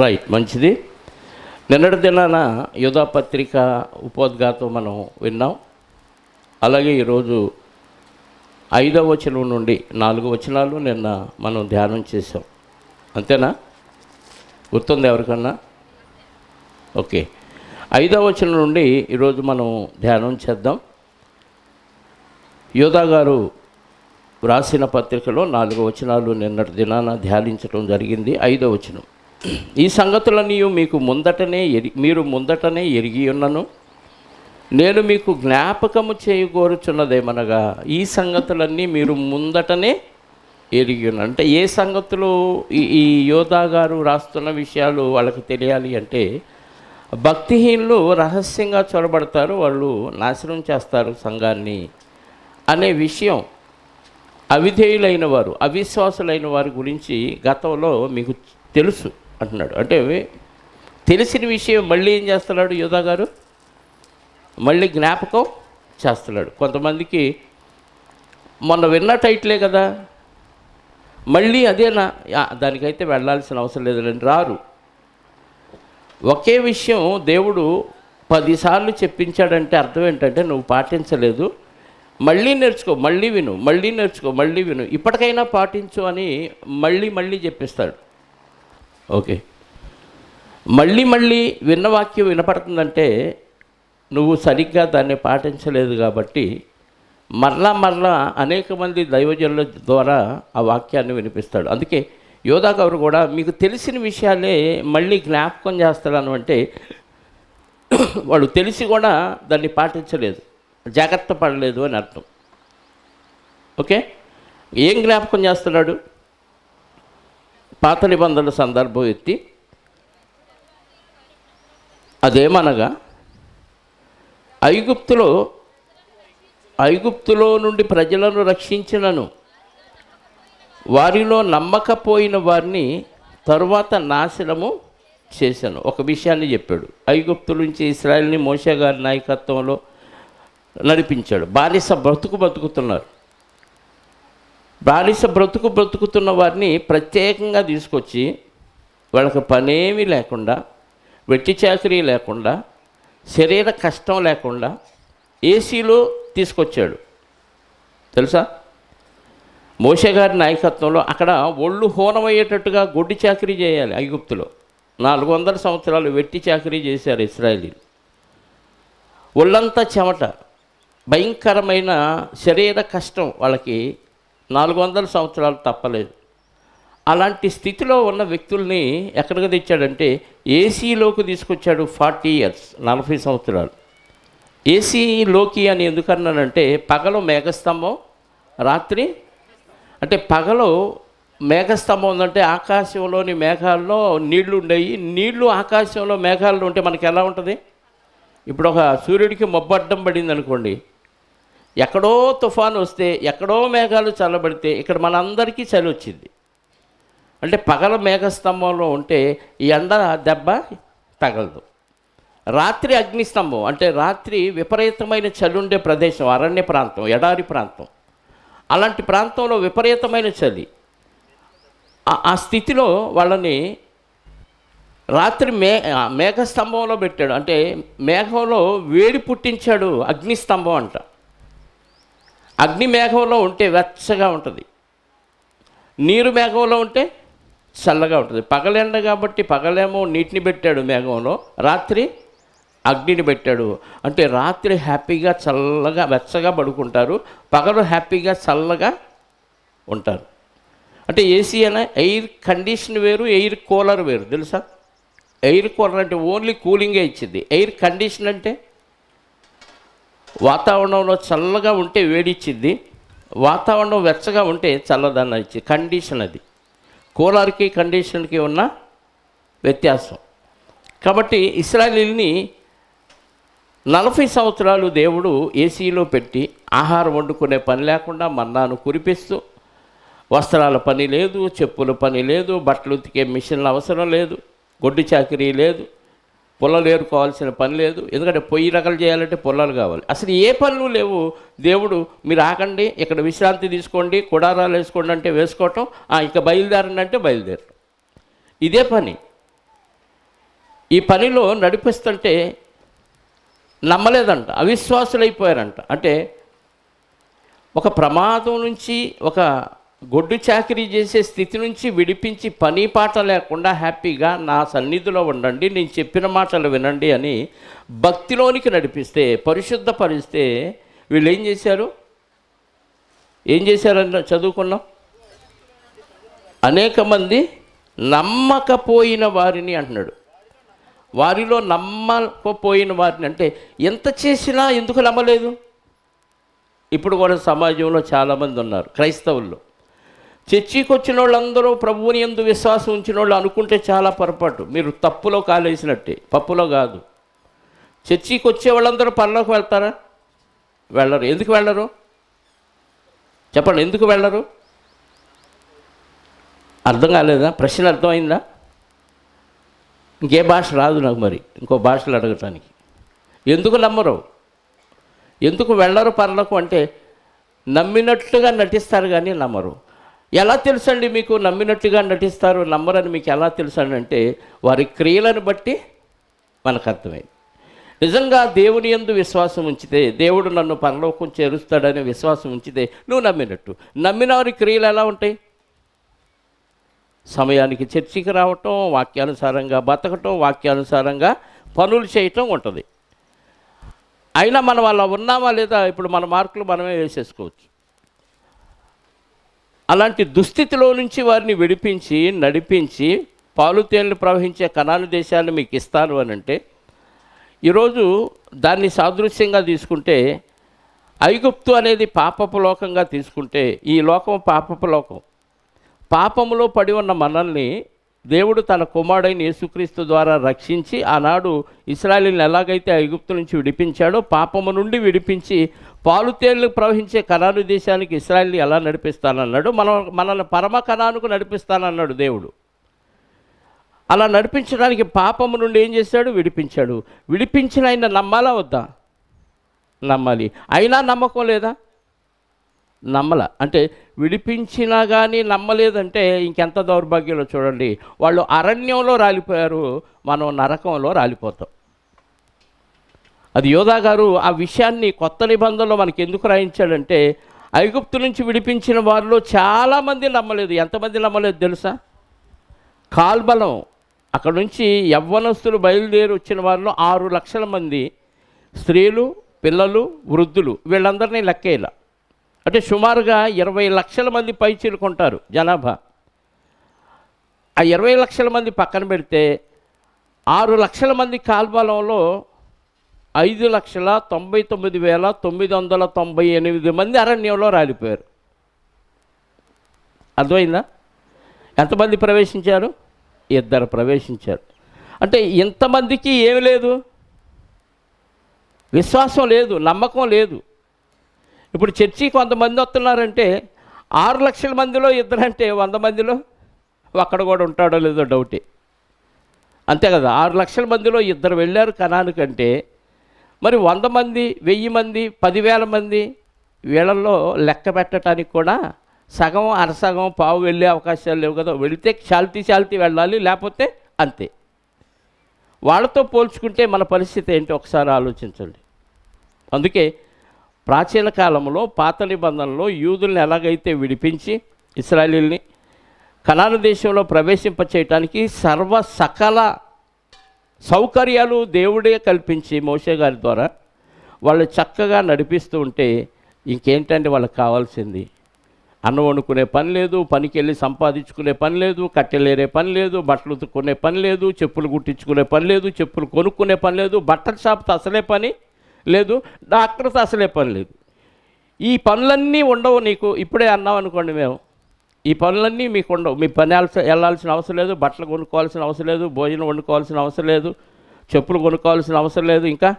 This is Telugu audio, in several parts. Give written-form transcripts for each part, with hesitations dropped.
రైట్, మంచిది. నిన్నటి దినాన యూదా పత్రిక ఉపోద్ఘాతం మనం విన్నాం. అలాగే ఈరోజు 5వ వచనం నుండి 4 వచనాలు నిన్న మనం ధ్యానం చేసాం. అంతేనా? గుర్తుంది ఎవరికన్నా? ఓకే, 5వ వచనం నుండి ఈరోజు మనం ధ్యానం చేద్దాం. యూదా గారు వ్రాసిన పత్రికలో 4 వచనాలు నిన్నటి దినాన ధ్యానించడం జరిగింది. 5వ వచనం, ఈ సంగతులన్నీ మీరు ముందటనే ఎరిగి ఉన్నను, నేను మీకు జ్ఞాపకము చేయగోరుచున్నదేమనగా, ఈ సంగతులన్నీ మీరు ముందటనే ఎరిగి ఉన్నారు. అంటే ఏ సంగతులు? ఈ యోధా గారు రాస్తున్న విషయాలు వాళ్ళకి తెలియాలి అంటే, భక్తిహీనులు రహస్యంగా చొరబడతారు, వాళ్ళు నాశనం చేస్తారు సంఘాన్ని అనే విషయం అవిధేయులైన వారు, అవిశ్వాసులైన వారి గురించి గతంలో మీకు తెలుసు అంటున్నాడు. అంటే తెలిసిన విషయం మళ్ళీ ఏం చేస్తున్నాడు యోధా గారు? మళ్ళీ జ్ఞాపకం చేస్తున్నాడు. కొంతమందికి మొన్న విన్న టైటిలే కదా, మళ్ళీ అదేనా, దానికైతే వెళ్ళాల్సిన అవసరం లేదని రారు. ఒకే విషయం దేవుడు 10 సార్లు చెప్పించాడంటే అర్థం ఏంటంటే నువ్వు పాటించలేదు, మళ్ళీ నేర్చుకో, మళ్ళీ విను, మళ్ళీ నేర్చుకో, మళ్ళీ విను, ఇప్పటికైనా పాటించు అని మళ్ళీ చెప్పిస్తాడు. ఓకే, మళ్ళీ విన్న వాక్యం వినపడుతుందంటే నువ్వు సరిగ్గా దాన్ని పాటించలేదు కాబట్టి మరలా అనేక మంది దైవజనుల ద్వారా ఆ వాక్యాన్ని వినిపిస్తాడు. అందుకే యోధా గారు కూడా మీకు తెలిసిన విషయాలే మళ్ళీ జ్ఞాపకం చేస్తాడు అంటే వాడు తెలిసి కూడా దాన్ని పాటించలేదు, జాగ్రత్త పడలేదు అని అర్థం. ఓకే, ఏం జ్ఞాపకం చేస్తున్నాడు? పాత నిబంధనల సందర్భం ఎత్తి, అదేమనగా ఐగుప్తులో నుండి ప్రజలను రక్షించినను వారిలో నమ్మకపోయిన వారిని తరువాత నాశనము చేశాను. ఒక విషయాన్ని చెప్పాడు. ఐగుప్తు నుంచి ఇశ్రాయేలుని మోషే గారి నాయకత్వంలో నడిపించాడు. బానిస బ్రతుకుతున్నారు. బానిస బ్రతుకుతున్న వారిని ప్రత్యేకంగా తీసుకొచ్చి వాళ్ళకి పనేమీ లేకుండా, వెట్టి చాకరీ లేకుండా, శరీర కష్టం లేకుండా ఏసీలో తీసుకొచ్చాడు. తెలుసా? మోషే గారి నాయకత్వంలో అక్కడ ఒళ్ళు హోనమయ్యేటట్టుగా గొడ్డి చాకరీ చేయాలి. ఐగుప్తులో 400 సంవత్సరాలు వెట్టి చాకరీ చేశారు ఇశ్రాయేలీలు. ఒళ్ళంతా చెమట, భయంకరమైన శరీర కష్టం వాళ్ళకి 400 సంవత్సరాలు తప్పలేదు. అలాంటి స్థితిలో ఉన్న వ్యక్తుల్ని ఎక్కడికి తెచ్చాడంటే ఏసీలోకి తీసుకొచ్చాడు. 40 years, 40 సంవత్సరాలు. ఏసీలోకి అని ఎందుకన్నానంటే పగలు మేఘస్తంభం, రాత్రి అంటే పగలు మేఘస్తంభం ఉందంటే ఆకాశంలోని మేఘాల్లో నీళ్లు ఉండేవి. నీళ్లు ఆకాశంలో మేఘాల్లో ఉంటే మనకి ఎలా ఉంటుంది? ఇప్పుడు ఒక సూర్యుడికి మొబ్బడ్డం పడింది అనుకోండి, ఎక్కడో తుఫాను వస్తే, ఎక్కడో మేఘాలు చల్లబడితే ఇక్కడ మనందరికీ చలి వచ్చింది. అంటే పగల మేఘస్తంభంలో ఉంటే ఈ ఎండ దెబ్బ తగలదు. రాత్రి అగ్నిస్తంభం అంటే రాత్రి విపరీతమైన చలి ఉండే ప్రదేశం, అరణ్య ప్రాంతం, ఎడారి ప్రాంతం. అలాంటి ప్రాంతంలో విపరీతమైన చలి. ఆ స్థితిలో వాళ్ళని రాత్రి మేఘస్తంభంలో పెట్టాడు. అంటే మేఘంలో వేడి పుట్టించాడు. అగ్నిస్తంభం అంట. అగ్ని మేఘంలో ఉంటే వెచ్చగా ఉంటుంది, నీరు మేఘంలో ఉంటే చల్లగా ఉంటుంది. పగలెండ కాబట్టి పగలేమో నీటిని పెట్టాడు మేఘంలో, రాత్రి అగ్నిని పెట్టాడు. అంటే రాత్రి హ్యాపీగా చల్లగా వెచ్చగా పడుకుంటారు, పగలు హ్యాపీగా చల్లగా ఉంటారు. అంటే ఏసీ అనే ఎయిర్ కండిషన్ వేరు, ఎయిర్ కూలర్ వేరు. తెలుసా? ఎయిర్ కూలర్ అంటే ఓన్లీ కూలింగే ఇచ్చింది. ఎయిర్ కండిషన్ అంటే వాతావరణంలో చల్లగా ఉంటే వేడిచ్చింది, వాతావరణం వెచ్చగా ఉంటే చల్లదన్న ఇచ్చింది. కండిషన్ అది. కూలర్కి కండిషన్కి ఉన్న వ్యత్యాసం. కాబట్టి ఇశ్రాయేలీయుల్ని 40 సంవత్సరాలు దేవుడు ఏసీలో పెట్టి ఆహారం వండుకునే పని లేకుండా మన్నాను కురిపిస్తూ, వస్త్రాల పని లేదు, చెప్పుల పని లేదు, బట్టలు ఉతికే మిషన్ల అవసరం లేదు, గొడ్డు చాకరీ లేదు, పుల్లలు ఏరుకోవాల్సిన పని లేదు. ఎందుకంటే పొయ్యి రకలు చేయాలంటే పుల్లలు కావాలి. అసలు ఏ పనులు లేవు. దేవుడు మీరు ఆకండి, ఇక్కడ విశ్రాంతి తీసుకోండి, కుడారాలు వేసుకోండి అంటే వేసుకోవటం, ఇక బయలుదేరండి అంటే బయలుదేరటం, ఇదే పని. ఈ పనిలో నడిపిస్తుంటే నమ్మలేదంట, అవిశ్వాసులైపోయారంట. అంటే ఒక ప్రమాదం నుంచి, ఒక గొడ్డు చాకిరీ చేసే స్థితి నుంచి విడిపించి పని పాట లేకుండా హ్యాపీగా నా సన్నిధిలో ఉండండి, నేను చెప్పిన మాటలు వినండి అని భక్తిలోనికి నడిపిస్తే, పరిశుద్ధపరిస్తే వీళ్ళు ఏం చేశారు? చదువుకున్నాం. అనేక మంది నమ్మకపోయిన వారిని అంటున్నాడు. వారిలో నమ్మకపోయిన వారిని అంటే ఎంత చేసినా ఎందుకు నమ్మలేదు? ఇప్పుడు కూడా సమాజంలో చాలామంది ఉన్నారు క్రైస్తవుల్లో. చర్చికి వచ్చిన వాళ్ళందరూ ప్రభువుని యందు విశ్వాసం ఉంచిన వాళ్ళు అనుకుంటే చాలా పొరపాటు. మీరు తప్పులో కాలేసినట్టే, పప్పులో కాదు. చర్చికి వచ్చే వాళ్ళందరూ పరలోకి వెళ్తారా? వెళ్ళరు. ఎందుకు వెళ్ళరు చెప్పండి? ఎందుకు వెళ్ళరు? అర్థం కాలేదా? ప్రశ్న అర్థమైందా? ఇంకే భాష రాదు నాకు, మరి ఇంకో భాషలు అడగటానికి. ఎందుకు నమ్మరు? ఎందుకు వెళ్ళరు పరలోకం అంటే? నమ్మినట్లుగా నటిస్తారు కానీ నమ్మరు. ఎలా తెలుసండి మీకు నమ్మినట్టుగా నటిస్తారు నమ్మరని మీకు ఎలా తెలుసండి అంటే, వారి క్రియలను బట్టి మనకు అర్థమైంది. నిజంగా దేవుని యందు విశ్వాసం ఉంచితే, దేవుడు నన్ను పరలోకం చేరుస్తాడనే విశ్వాసం ఉంచితే నువ్వు నమ్మినట్టు. నమ్మిన వారి క్రియలు ఎలా ఉంటాయి? సమయానికి చర్చికి రావటం, వాక్యానుసారంగా బతకటం, వాక్యానుసారంగా పనులు చేయటం ఉంటుంది. అయినా మనం అలా ఉన్నామా లేదా? ఇప్పుడు మన మార్కులు మనమే వేసేసుకోవచ్చు. అలాంటి దుస్థితిలో నుంచి వారిని విడిపించి నడిపించి పాలు తేళ్లు ప్రవహించే కనాను దేశాన్ని మీకు ఇస్తాను అని అంటే, ఈరోజు దాన్ని సాదృశ్యంగా తీసుకుంటే, ఐగుప్తు అనేది పాపపు లోకంగా తీసుకుంటే, ఈ లోకం పాపపు లోకం. పాపములో పడి ఉన్న మనల్ని దేవుడు తన కుమారుడైన యేసుక్రీస్తు ద్వారా రక్షించి, ఆనాడు ఇశ్రాయేలుని ఎలాగైతే ఐగుప్తు నుంచి విడిపించాడో, పాపము నుండి విడిపించి పాలు తేళ్లు ప్రవహించే కనాను దేశానికి ఇశ్రాయేలుని ఎలా నడిపిస్తానన్నాడు? మనల్ని పరమ కనానుకు నడిపిస్తానన్నాడు దేవుడు. అలా నడిపించడానికి పాపము నుండి ఏం చేశాడు? విడిపించాడు. విడిపించిన ఆయన నమ్మాలా వద్దా? నమ్మాలి. అయినా నమ్మకం లేదా? నమ్మల. అంటే విడిపించినా కానీ నమ్మలేదంటే ఇంకెంత దౌర్భాగ్యంలో చూడండి. వాళ్ళు అరణ్యంలో రాలిపోయారు, మనం నరకంలో రాలిపోతాం. అది యోధా గారు ఆ విషయాన్ని కొత్త నిబంధనలో మనకి ఎందుకు రాయించాడంటే, ఐగుప్తు నుంచి విడిపించిన వారిలో చాలామంది నమ్మలేదు. ఎంతమంది నమ్మలేదు తెలుసా? కాల్బలం. అక్కడ నుంచి యవ్వనస్తులు బయలుదేరి వచ్చిన వారిలో 6 లక్షల మంది, స్త్రీలు, పిల్లలు, వృద్ధులు, వీళ్ళందరినీ లెక్కేలా. అంటే సుమారుగా 20 లక్షల మంది పై చేరుకుంటారు జనాభా. ఆ 20 లక్షల మంది పక్కన పెడితే 6 లక్షల మంది కాల్బలంలో 5,99,998 మంది అరణ్యంలో రాలిపోయారు. అర్థమైందా? ఎంతమంది ప్రవేశించారు? 2 ప్రవేశించారు. అంటే ఇంతమందికి ఏమి లేదు? విశ్వాసం లేదు, నమ్మకం లేదు. ఇప్పుడు చర్చికి 100 మంది వస్తున్నారంటే 6 లక్షల మందిలో 2 అంటే 100 మందిలో అక్కడ కూడా ఉంటాడో లేదో డౌటే. అంతే కదా? 6 లక్షల మందిలో 2 వెళ్ళారు కనానుకంటే, మరి 100 మంది, 1000 మంది, 10,000 మంది, వీళ్ళల్లో లెక్క పెట్టడానికి కూడా సగం, అరసగం, పావు వెళ్ళే అవకాశాలు లేవు కదా. వెళితే చాల్తీ వెళ్ళాలి, లేకపోతే అంతే. వాళ్ళతో పోల్చుకుంటే మన పరిస్థితి ఏంటి ఒకసారి ఆలోచించండి. అందుకే ప్రాచీన కాలంలో పాత నిబంధనలో యూదుల్ని ఎలాగైతే విడిపించి ఇశ్రాయేలీయుల్ని కనాను దేశంలో ప్రవేశింపచేయటానికి సకల సౌకర్యాలు దేవుడే కల్పించి మోషే గారి ద్వారా వాళ్ళు చక్కగా నడిపిస్తూ ఉంటే, ఇంకేంటంటే వాళ్ళకి కావాల్సింది? అన్నం వండుకునే పని లేదు, పనికి వెళ్ళి సంపాదించుకునే పని లేదు, కట్టెలేరే పని లేదు, బట్టలు ఉతుక్కునే పని లేదు, చెప్పులు కుట్టించుకునే పని లేదు, చెప్పులు కొనుక్కునే పని లేదు, బట్టల షాప్తో అసలే పని లేదు, డాక్టర్తో అసలే పని లేదు. ఈ పనులన్నీ ఉండవు నీకు. ఇప్పుడే అన్నాం అనుకోండి, మేము ఈ పనులన్నీ మీకు ఉండవు. మీ పని వెళ్ళాల్సిన అవసరం లేదు, బట్టలు కొనుక్కోవాల్సిన అవసరం లేదు, భోజనం వండుకోవాల్సిన అవసరం లేదు, చెప్పులు కొనుక్కోవాల్సిన అవసరం లేదు, ఇంకా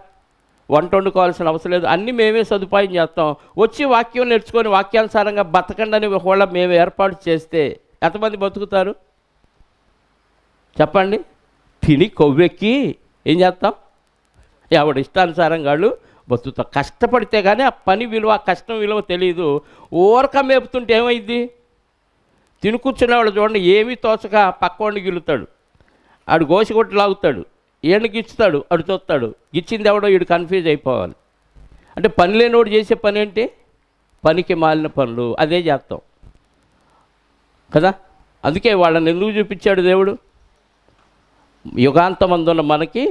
వంట వండుకోవాల్సిన అవసరం లేదు. అన్నీ మేమే సదుపాయం చేస్తాం. వచ్చి వాక్యం నేర్చుకొని వాక్యానుసారంగా బతకండి అని ఒకవేళ మేము ఏర్పాటు చేస్తే ఎంతమంది బతుకుతారు చెప్పండి? తిని కొవ్వెక్కి ఏం చేస్తాం? ఎవడ ఇష్టానుసారంగా వాళ్ళు బతుకుతాం. కష్టపడితే కానీ ఆ పని విలువ, కష్టం విలువ తెలియదు. ఊరక మేపుతుంటే ఏమైంది? తిని కూర్చునేవాళ్ళు చూడండి, ఏమీ తోచక పక్కవాడిని గిలుతాడు, ఆడు గోసిగొట్టు లాగుతాడు, ఈయన గిచ్చుతాడు, అటు చూస్తాడు, గిచ్చింది ఎవడో వీడు కన్ఫ్యూజ్ అయిపోవాలి. అంటే పని లేనివాడు చేసే పని ఏంటి? పనికి మాలిన పనులు అదే చేస్తాం కదా. అందుకే వాళ్ళని ఎందుకు చూపించాడు దేవుడు? యుగాంతమందున్న మనకి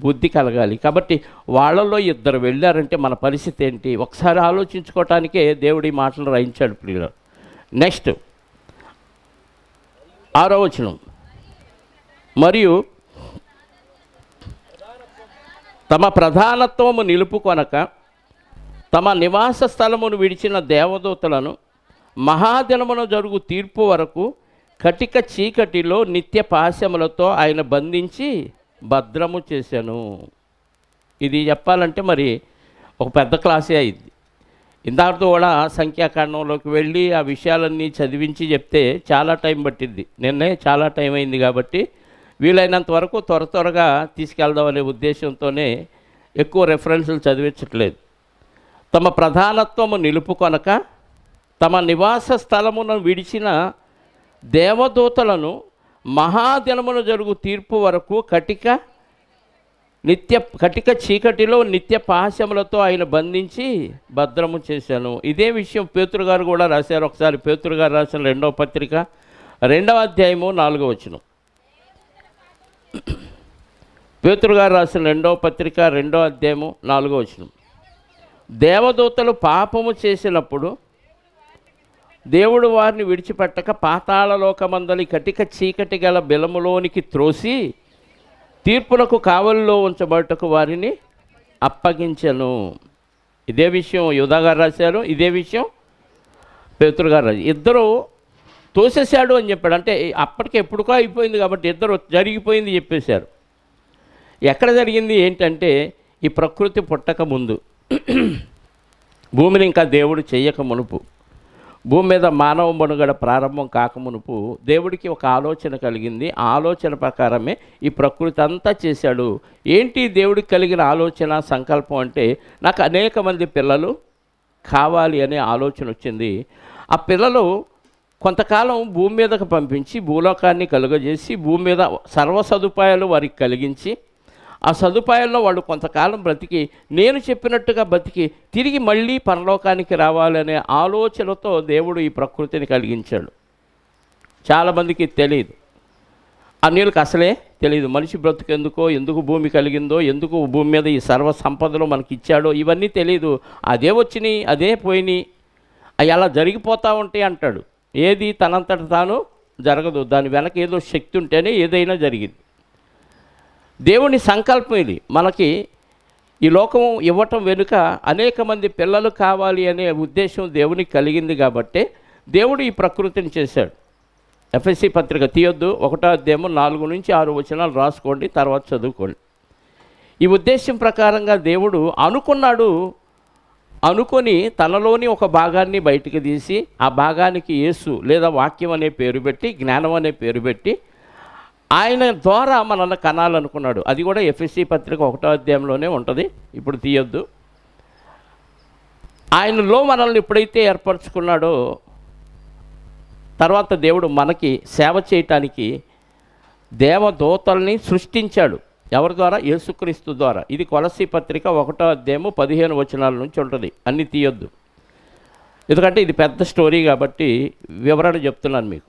బుద్ధి కలగాలి. కాబట్టి వాళ్ళలో ఇద్దరు వెళ్ళారంటే మన పరిస్థితి ఏంటి ఒకసారి ఆలోచించుకోవటానికే దేవుడు ఈ మాటలు రాయించాడు ప్రియులు. నెక్స్ట్ 6వ వచనం, మరియు తమ ప్రధానత్వము నిలుపుకొనక తమ నివాస స్థలమును విడిచిన దేవదూతలను మహాదినమున జరుగు తీర్పు వరకు కటిక చీకటిలో నిత్య పాశములతో ఆయన బంధించి భద్రము చేశాను. ఇది చెప్పాలంటే మరి ఒక పెద్ద క్లాసే అయింది. ఇందాకతో కూడా సంఖ్యాకాండంలోకి వెళ్ళి ఆ విషయాలన్నీ చదివించి చెప్తే చాలా టైం పట్టింది. నిన్నే చాలా టైం అయింది కాబట్టి వీలైనంత వరకు త్వరగా తీసుకెళ్దాం అనే ఉద్దేశంతోనే ఎక్కువ రెఫరెన్సులు చదివించట్లేదు. తమ ప్రధానత్వము నిలుపుకొనక తమ నివాస స్థలమును విడిచిన దేవదూతలను మహాదినమున జరుగు తీర్పు వరకు కటిక చీకటిలో నిత్య పాశములతో ఆయన బంధించి భద్రము చేశాను. ఇదే విషయం పేతురు గారు కూడా రాశారు. ఒకసారి పేతురు గారు రాసిన 2వ పత్రిక 2వ అధ్యాయము 4వ వచనం. పేతురు గారు రాసిన 2వ పత్రిక 2వ అధ్యాయము 4వ వచనం. దేవదూతలు పాపము చేసినప్పుడు దేవుడు వారిని విడిచిపెట్టక పాతాళలోకమందలి కటిక చీకటి గల బిలములోనికి త్రోసి తీర్పులకు కావలిలో ఉంచబడటకు వారిని అప్పగించెను. ఇదే విషయం యూదా గారు రాశారు, ఇదే విషయం పేతురు గారు రాశారు. ఇద్దరు తోసేశాడు అని చెప్పాడు. అంటే అప్పటికి ఎప్పుడుకో అయిపోయింది కాబట్టి ఇద్దరు జరిగిపోయింది చెప్పేశారు. ఎక్కడ జరిగింది ఏంటంటే ఈ ప్రకృతి పుట్టక ముందు, భూమిని ఇంకా దేవుడు చెయ్యక మునుపు, భూమి మీద మానవ మనుగడ ప్రారంభం కాకమునుపు దేవుడికి ఒక ఆలోచన కలిగింది. ఆ ఆలోచన ప్రకారమే ఈ ప్రకృతి అంతా చేశాడు. ఏంటి దేవుడికి కలిగిన ఆలోచన సంకల్పం అంటే, నాకు అనేక మంది పిల్లలు కావాలి అనే ఆలోచన వచ్చింది. ఆ పిల్లలు కొంతకాలం భూమి మీదకు పంపించి భూలోకాన్ని కలుగజేసి భూమి మీద సర్వ సదుపాయాలు వారికి కలిగించి ఆ సదుపాయాల్లో వాళ్ళు కొంతకాలం బ్రతికి నేను చెప్పినట్టుగా బ్రతికి తిరిగి మళ్ళీ పరలోకానికి రావాలనే ఆలోచనతో దేవుడు ఈ ప్రకృతిని కలిగించాడు. చాలామందికి తెలియదు, అన్యులకు అసలే తెలియదు మనిషి బ్రతుకెందుకో, ఎందుకు భూమి కలిగిందో, ఎందుకు భూమి మీద ఈ సర్వ సంపదలు మనకి ఇచ్చాడో ఇవన్నీ తెలియదు. అదే వచ్చినాయి, అదే పోయినాయి, అవి అలా జరిగిపోతూ ఉంటాయి అంటాడు. ఏది తనంతట తాను జరగదు, దాని వెనక ఏదో శక్తి ఉంటేనే ఏదైనా జరిగింది. దేవుని సంకల్పం ఇది. మనకి ఈ లోకం ఇవ్వటం వెనుక అనేక మంది పిల్లలు కావాలి అనే ఉద్దేశం దేవునికి కలిగింది కాబట్టి దేవుడు ఈ ప్రకృతిని చేశాడు. ఎఫ్ఎస్సి పత్రిక తీయొద్దు, 1వ అధ్యాయం 4 నుంచి 6 వచనాలు రాసుకోండి, తర్వాత చదువుకోండి. ఈ ఉద్దేశం ప్రకారంగా దేవుడు అనుకొని తనలోని ఒక భాగాన్ని బయటికి తీసి ఆ భాగానికి యేసు లేదా వాక్యం అనే పేరు పెట్టి, జ్ఞానం అనే పేరు పెట్టి ఆయన ద్వారా మనల్ని కనాలనుకున్నాడు. అది కూడా ఎఫ్ఎస్సి పత్రిక 1వ అధ్యాయంలోనే ఉంటుంది, ఇప్పుడు తీయొద్దు. ఆయనలో మనల్ని ఎప్పుడైతే ఏర్పరచుకున్నాడో తర్వాత దేవుడు మనకి సేవ చేయటానికి దేవదూతల్ని సృష్టించాడు. ఎవరి ద్వారా? యేసుక్రీస్తు ద్వారా. ఇది కొలస్సీ పత్రిక 1వ అధ్యాయము 15 వచనాల నుంచి ఉంటుంది. అన్నీ తీయొద్దు, ఎందుకంటే ఇది పెద్ద స్టోరీ కాబట్టి వివరణ చెప్తున్నాను మీకు.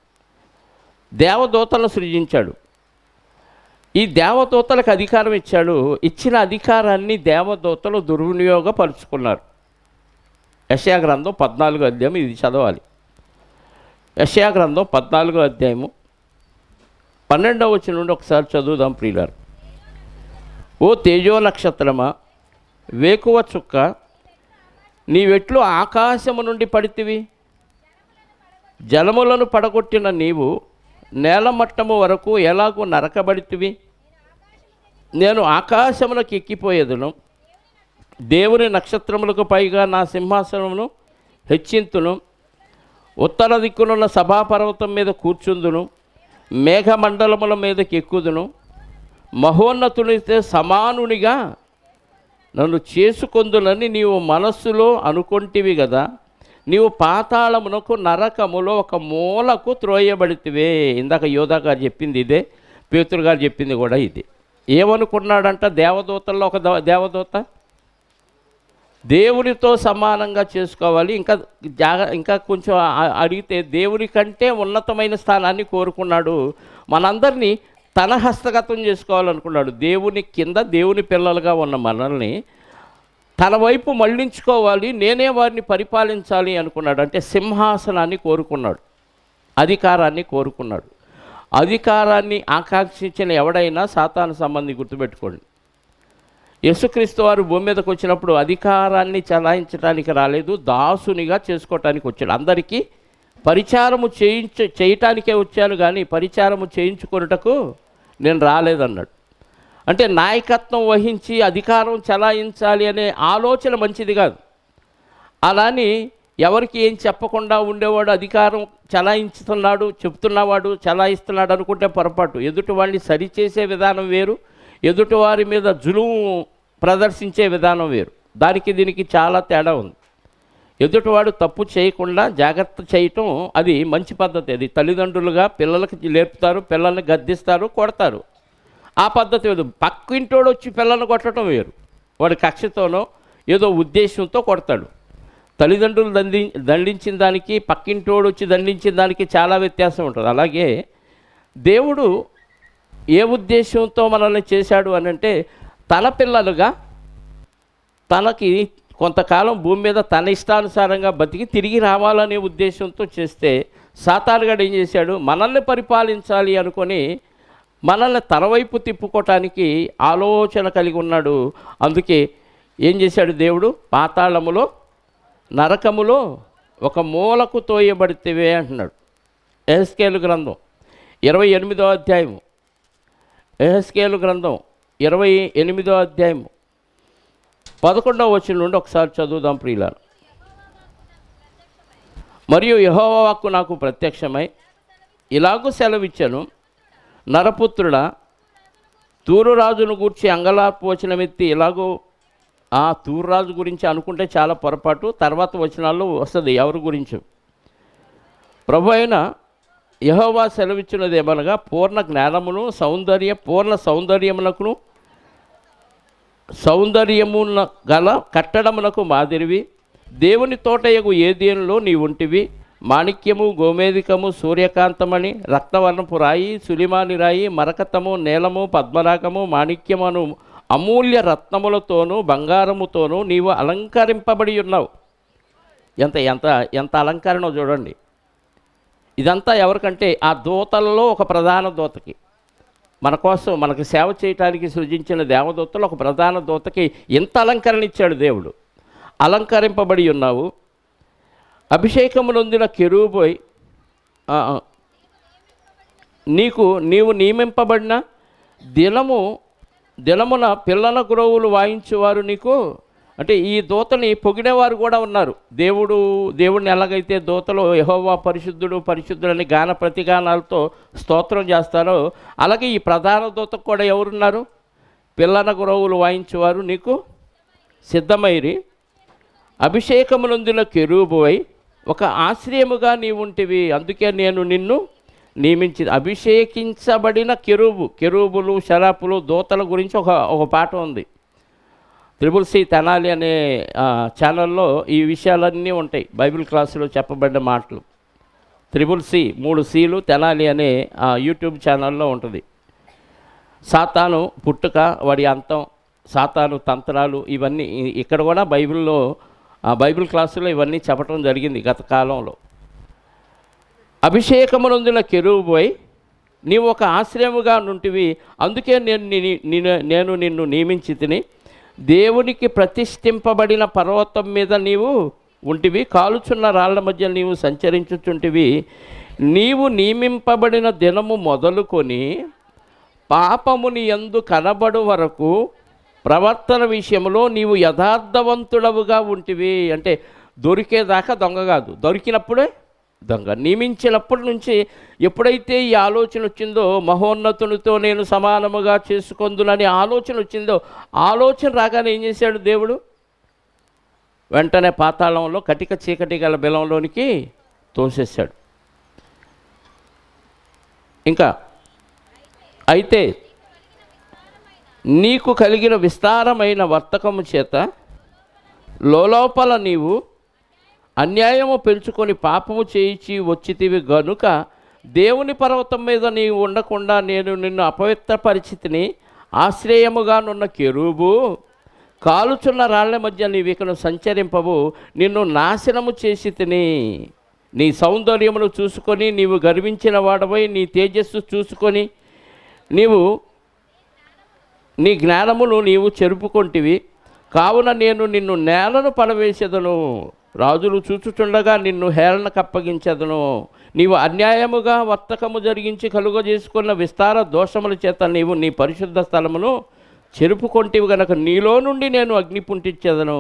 దేవదూతలను సృజించాడు. ఈ దేవదూతలకు అధికారం ఇచ్చాడు. ఇచ్చిన అధికారాన్ని దేవదూతలు దుర్వినియోగపరుచుకున్నారు. యెషయా గ్రంథం 14వ అధ్యాయం, ఇది చదవాలి. యెషయా గ్రంథం 14వ అధ్యాయము 12వ వచనం నుండి ఒకసారి చదువుదాం ప్రియులారా. ఓ తేజో నక్షత్రమా, వేకువ చుక్క, నీవెట్లు ఆకాశము నుండి పడితివి? జలములను పడగొట్టిన నీవు నేలమట్టము వరకు ఎలాగూ నరకబడితివి? నేను ఆకాశములకు ఎక్కిపోయేదును, దేవుని నక్షత్రములకు పైగా నా సింహాసనమును హెచ్చింతును, ఉత్తర దిక్కునున్న సభాపర్వతం మీద కూర్చుందును, మేఘమండలముల మీదకి ఎక్కుదును, మహోన్నతునితో సమానునిగా నన్ను చేసుకొందునని నీవు మనస్సులో అనుకొంటివి కదా. నీవు పాతాళమునకు నరకములో ఒక మూలకు త్రోయబడితివే. ఇందాక యోధా గారు చెప్పింది ఇదే, పేతురు గారు చెప్పింది కూడా ఇది. ఏమనుకున్నాడంట? దేవదూతల్లో ఒక దేవదూత దేవునితో సమానంగా చేసుకోవాలి, ఇంకా కొంచెం అడిగితే దేవుని కంటే ఉన్నతమైన స్థానాన్ని కోరుకున్నాడు. మనందరినీ తన హస్తగతం చేసుకోవాలనుకున్నాడు. దేవుని కింద దేవుని పిల్లలుగా ఉన్న మనల్ని తన వైపు మళ్ళించుకోవాలి, నేనే వారిని పరిపాలించాలి అనుకున్నాడు. అంటే సింహాసనాన్ని కోరుకున్నాడు, అధికారాన్ని కోరుకున్నాడు. అధికారాన్ని ఆకాంక్షించిన ఎవడైనా సాతాను సంబంధి, గుర్తుపెట్టుకోండి. యేసుక్రీస్తు వారు భూమి మీదకి వచ్చినప్పుడు అధికారాన్ని చలాయించడానికి రాలేదు, దాసునిగా చేసుకోవటానికి వచ్చాడు. అందరికీ పరిచారము చేయటానికే వచ్చాను కానీ పరిచారము చేయించుకొనుటకు నేను రాలేదన్నాడు. అంటే నాయకత్వం వహించి అధికారం చలాయించాలి అనే ఆలోచన మంచిది కాదు. అలాని ఎవరికి ఏం చెప్పకుండా ఉండేవాడు అధికారం చలాయించుతున్నాడు, చెప్తున్నవాడు చలాయిస్తున్నాడు అనుకుంటే పొరపాటు. ఎదుటి వాళ్ళని సరిచేసే విధానం వేరు, ఎదుటివారి మీద జులుము ప్రదర్శించే విధానం వేరు. దానికి దీనికి చాలా తేడా ఉంది. ఎదుటివాడు తప్పు చేయకుండా జాగ్రత్త చేయటం అది మంచి పద్ధతి. అది తల్లిదండ్రులుగా పిల్లలకి నేర్పుతారు, పిల్లల్ని గద్దిస్తారు, కొడతారు. ఆ పద్ధతి వేరు. పక్కింటోడు వచ్చి పిల్లల్ని కొట్టడం వేరు. వాడి కక్షతోనో ఏదో ఉద్దేశంతో కొడతాడు. తల్లిదండ్రులు దండించిన దానికి పక్కింటోడు వచ్చి దండించిన దానికి చాలా వ్యత్యాసం ఉంటుంది. అలాగే దేవుడు ఏ ఉద్దేశంతో మనల్ని చేశాడు అని అంటే, తన పిల్లలుగా తనకి కొంతకాలం భూమి మీద తన ఇష్టానుసారంగా బతికి తిరిగి రావాలనే ఉద్దేశంతో చేస్తే, సాతానుగాడు ఏం చేశాడు? మనల్ని పరిపాలించాలి అనుకొని మనల్ని తన వైపు తిప్పుకోవటానికి ఆలోచన కలిగి ఉన్నాడు. అందుకే ఏం చేశాడు దేవుడు? పాతాళములో, నరకములో ఒక మూలకు తోయబడితేవే అంటున్నాడు. యెహెజ్కేలు గ్రంథం 28వ అధ్యాయము, యెహెజ్కేలు గ్రంథం 28వ అధ్యాయము 11వ వచనం నుండి ఒకసారి చదువుదాం ప్రియులారా. మరియు యెహోవా వాక్కు నాకు ప్రత్యక్షమై ఇలాగూ సెలవిచ్చాను, నరపుత్రుడా, తూరు రాజును గూర్చి అంగలార్పు వచనమెత్తి ఇలాగూ. ఆ తూరు రాజు గురించి అనుకుంటే చాలా పొరపాటు. తర్వాత వచనాల్లో వస్తుంది ఎవరి గురించి. ప్రభు అయిన యెహోవా సెలవిచ్చినది ఏమనగా, పూర్ణ జ్ఞానమును పూర్ణ సౌందర్యమున గల కట్టడమునకు మాదిరివి, దేవుని తోటయగు ఏదేనులో నీ ఉంటివి. మాణిక్యము, గోమేధికము, సూర్యకాంతమణి, రక్తవర్ణపు రాయి, సులిమాని రాయి, మరకతము, నీలము, పద్మరాగము, మాణిక్యమును అమూల్య రత్నములతోనూ బంగారముతోనూ నీవు అలంకరింపబడి ఉన్నావు. ఎంత ఎంత ఎంత అలంకరణో చూడండి. ఇదంతా ఎవరికంటే ఆ దూతలలో ఒక ప్రధాన దూతకి, మన కోసం మనకు సేవ చేయటానికి సృజించిన దేవదూతలు ఒక ప్రధాన దూతకి ఇంత అలంకరణ ఇచ్చాడు దేవుడు. అలంకరింపబడి ఉన్నావు. అభిషేకము నొందిన కెరూబోయ్, నీవు నియమింపబడిన దినమున పిల్లల గురువులు వాయించేవారు నీకు. అంటే ఈ దూతని పొగిడేవారు కూడా ఉన్నారు. దేవుడిని ఎలాగైతే దూతలు యెహోవా పరిశుద్ధుడు పరిశుద్ధుడని గాన ప్రతిగానాలతో స్తోత్రం చేస్తారో, అలాగే ఈ ప్రధాన దూతకు కూడా ఎవరున్నారు? పిల్లల గురువులు వాయించేవారు నీకు సిద్ధమైరి. అభిషేకమునందున కెరూబువై ఒక ఆశ్రయముగా నీవుంటివి, అందుకే నేను నిన్ను నియమించి. అభిషేకించబడిన కెరూబులు, శరాపులు, దూతల గురించి ఒక పాట ఉంది. త్రిబుల్ సి తెనాలి అనే ఛానల్లో ఈ విషయాలన్నీ ఉంటాయి. బైబిల్ క్లాసులో చెప్పబడిన మాటలు. త్రిబుల్ సి 3 Cలు తెనాలి అనే యూట్యూబ్ ఛానల్లో ఉంటుంది. సాతాను పుట్టుక, వాడి అంతం, సాతాను తంత్రాలు, ఇవన్నీ ఇక్కడ కూడా బైబిల్ క్లాసులో ఇవన్నీ చెప్పడం జరిగింది గత కాలంలో. అభిషేకమునందున కెరూబువై నీవు ఒక ఆశ్రయముగా నుంటివి, అందుకే నేను నిన్ను నియమించి తిని. దేవునికి ప్రతిష్ఠింపబడిన పర్వతం మీద నీవు ఉంటివి, కాలుచున్న రాళ్ల మధ్య నీవు సంచరించుచుంటివి. నీవు నియమింపబడిన దినము మొదలుకొని పాపముని యందు కనబడు వరకు ప్రవర్తన విషయంలో నీవు యథార్థవంతుడవుగా ఉంటివి. అంటే దొరికేదాకా దొంగ కాదు, దొరికినప్పుడే దొంగ. నియమించినప్పటి నుంచి ఎప్పుడైతే ఈ ఆలోచన వచ్చిందో, మహోన్నతునితో నేను సమానముగా చేసుకొందునని ఆలోచన వచ్చిందో, ఆలోచన రాగానే ఏం చేశాడు దేవుడు? వెంటనే పాతాళంలో కటిక చీకటి గల బిలంలోనికి తోసేశాడు. ఇంకా అయితే నీకు కలిగిన విస్తారమైన వర్తకము చేత లోపల నీవు అన్యాయము పెంచుకొని పాపము చేయించి వచ్చితివి గనుక దేవుని పర్వతం మీద నీవు ఉండకుండా నేను నిన్ను అపవిత్ర పరిస్థితిని ఆశ్రయముగానున్న కెరూబు కాలుచున్న రాళ్ల మధ్య నీవికను సంచరింపవు, నిన్ను నాశనము చేసి తిని. నీ సౌందర్యమును చూసుకొని నీవు గర్వించిన వాడవై నీ తేజస్సు చూసుకొని నీ జ్ఞానమును నీవు చెరుపుకొంటివి. కావున నేను నిన్ను నేలను పడవేసేదను, రాజులు చూచుచుండగా నిన్ను హేళనకు అప్పగించెదను. నీవు అన్యాయముగా వర్తకము జరిగించి కలుగజేసుకున్న విస్తార దోషముల చేత నీవు నీ పరిశుద్ధ స్థలమును చెరుపుకొంటివి గనక నీలో నుండి నేను అగ్ని పుట్టించెదను,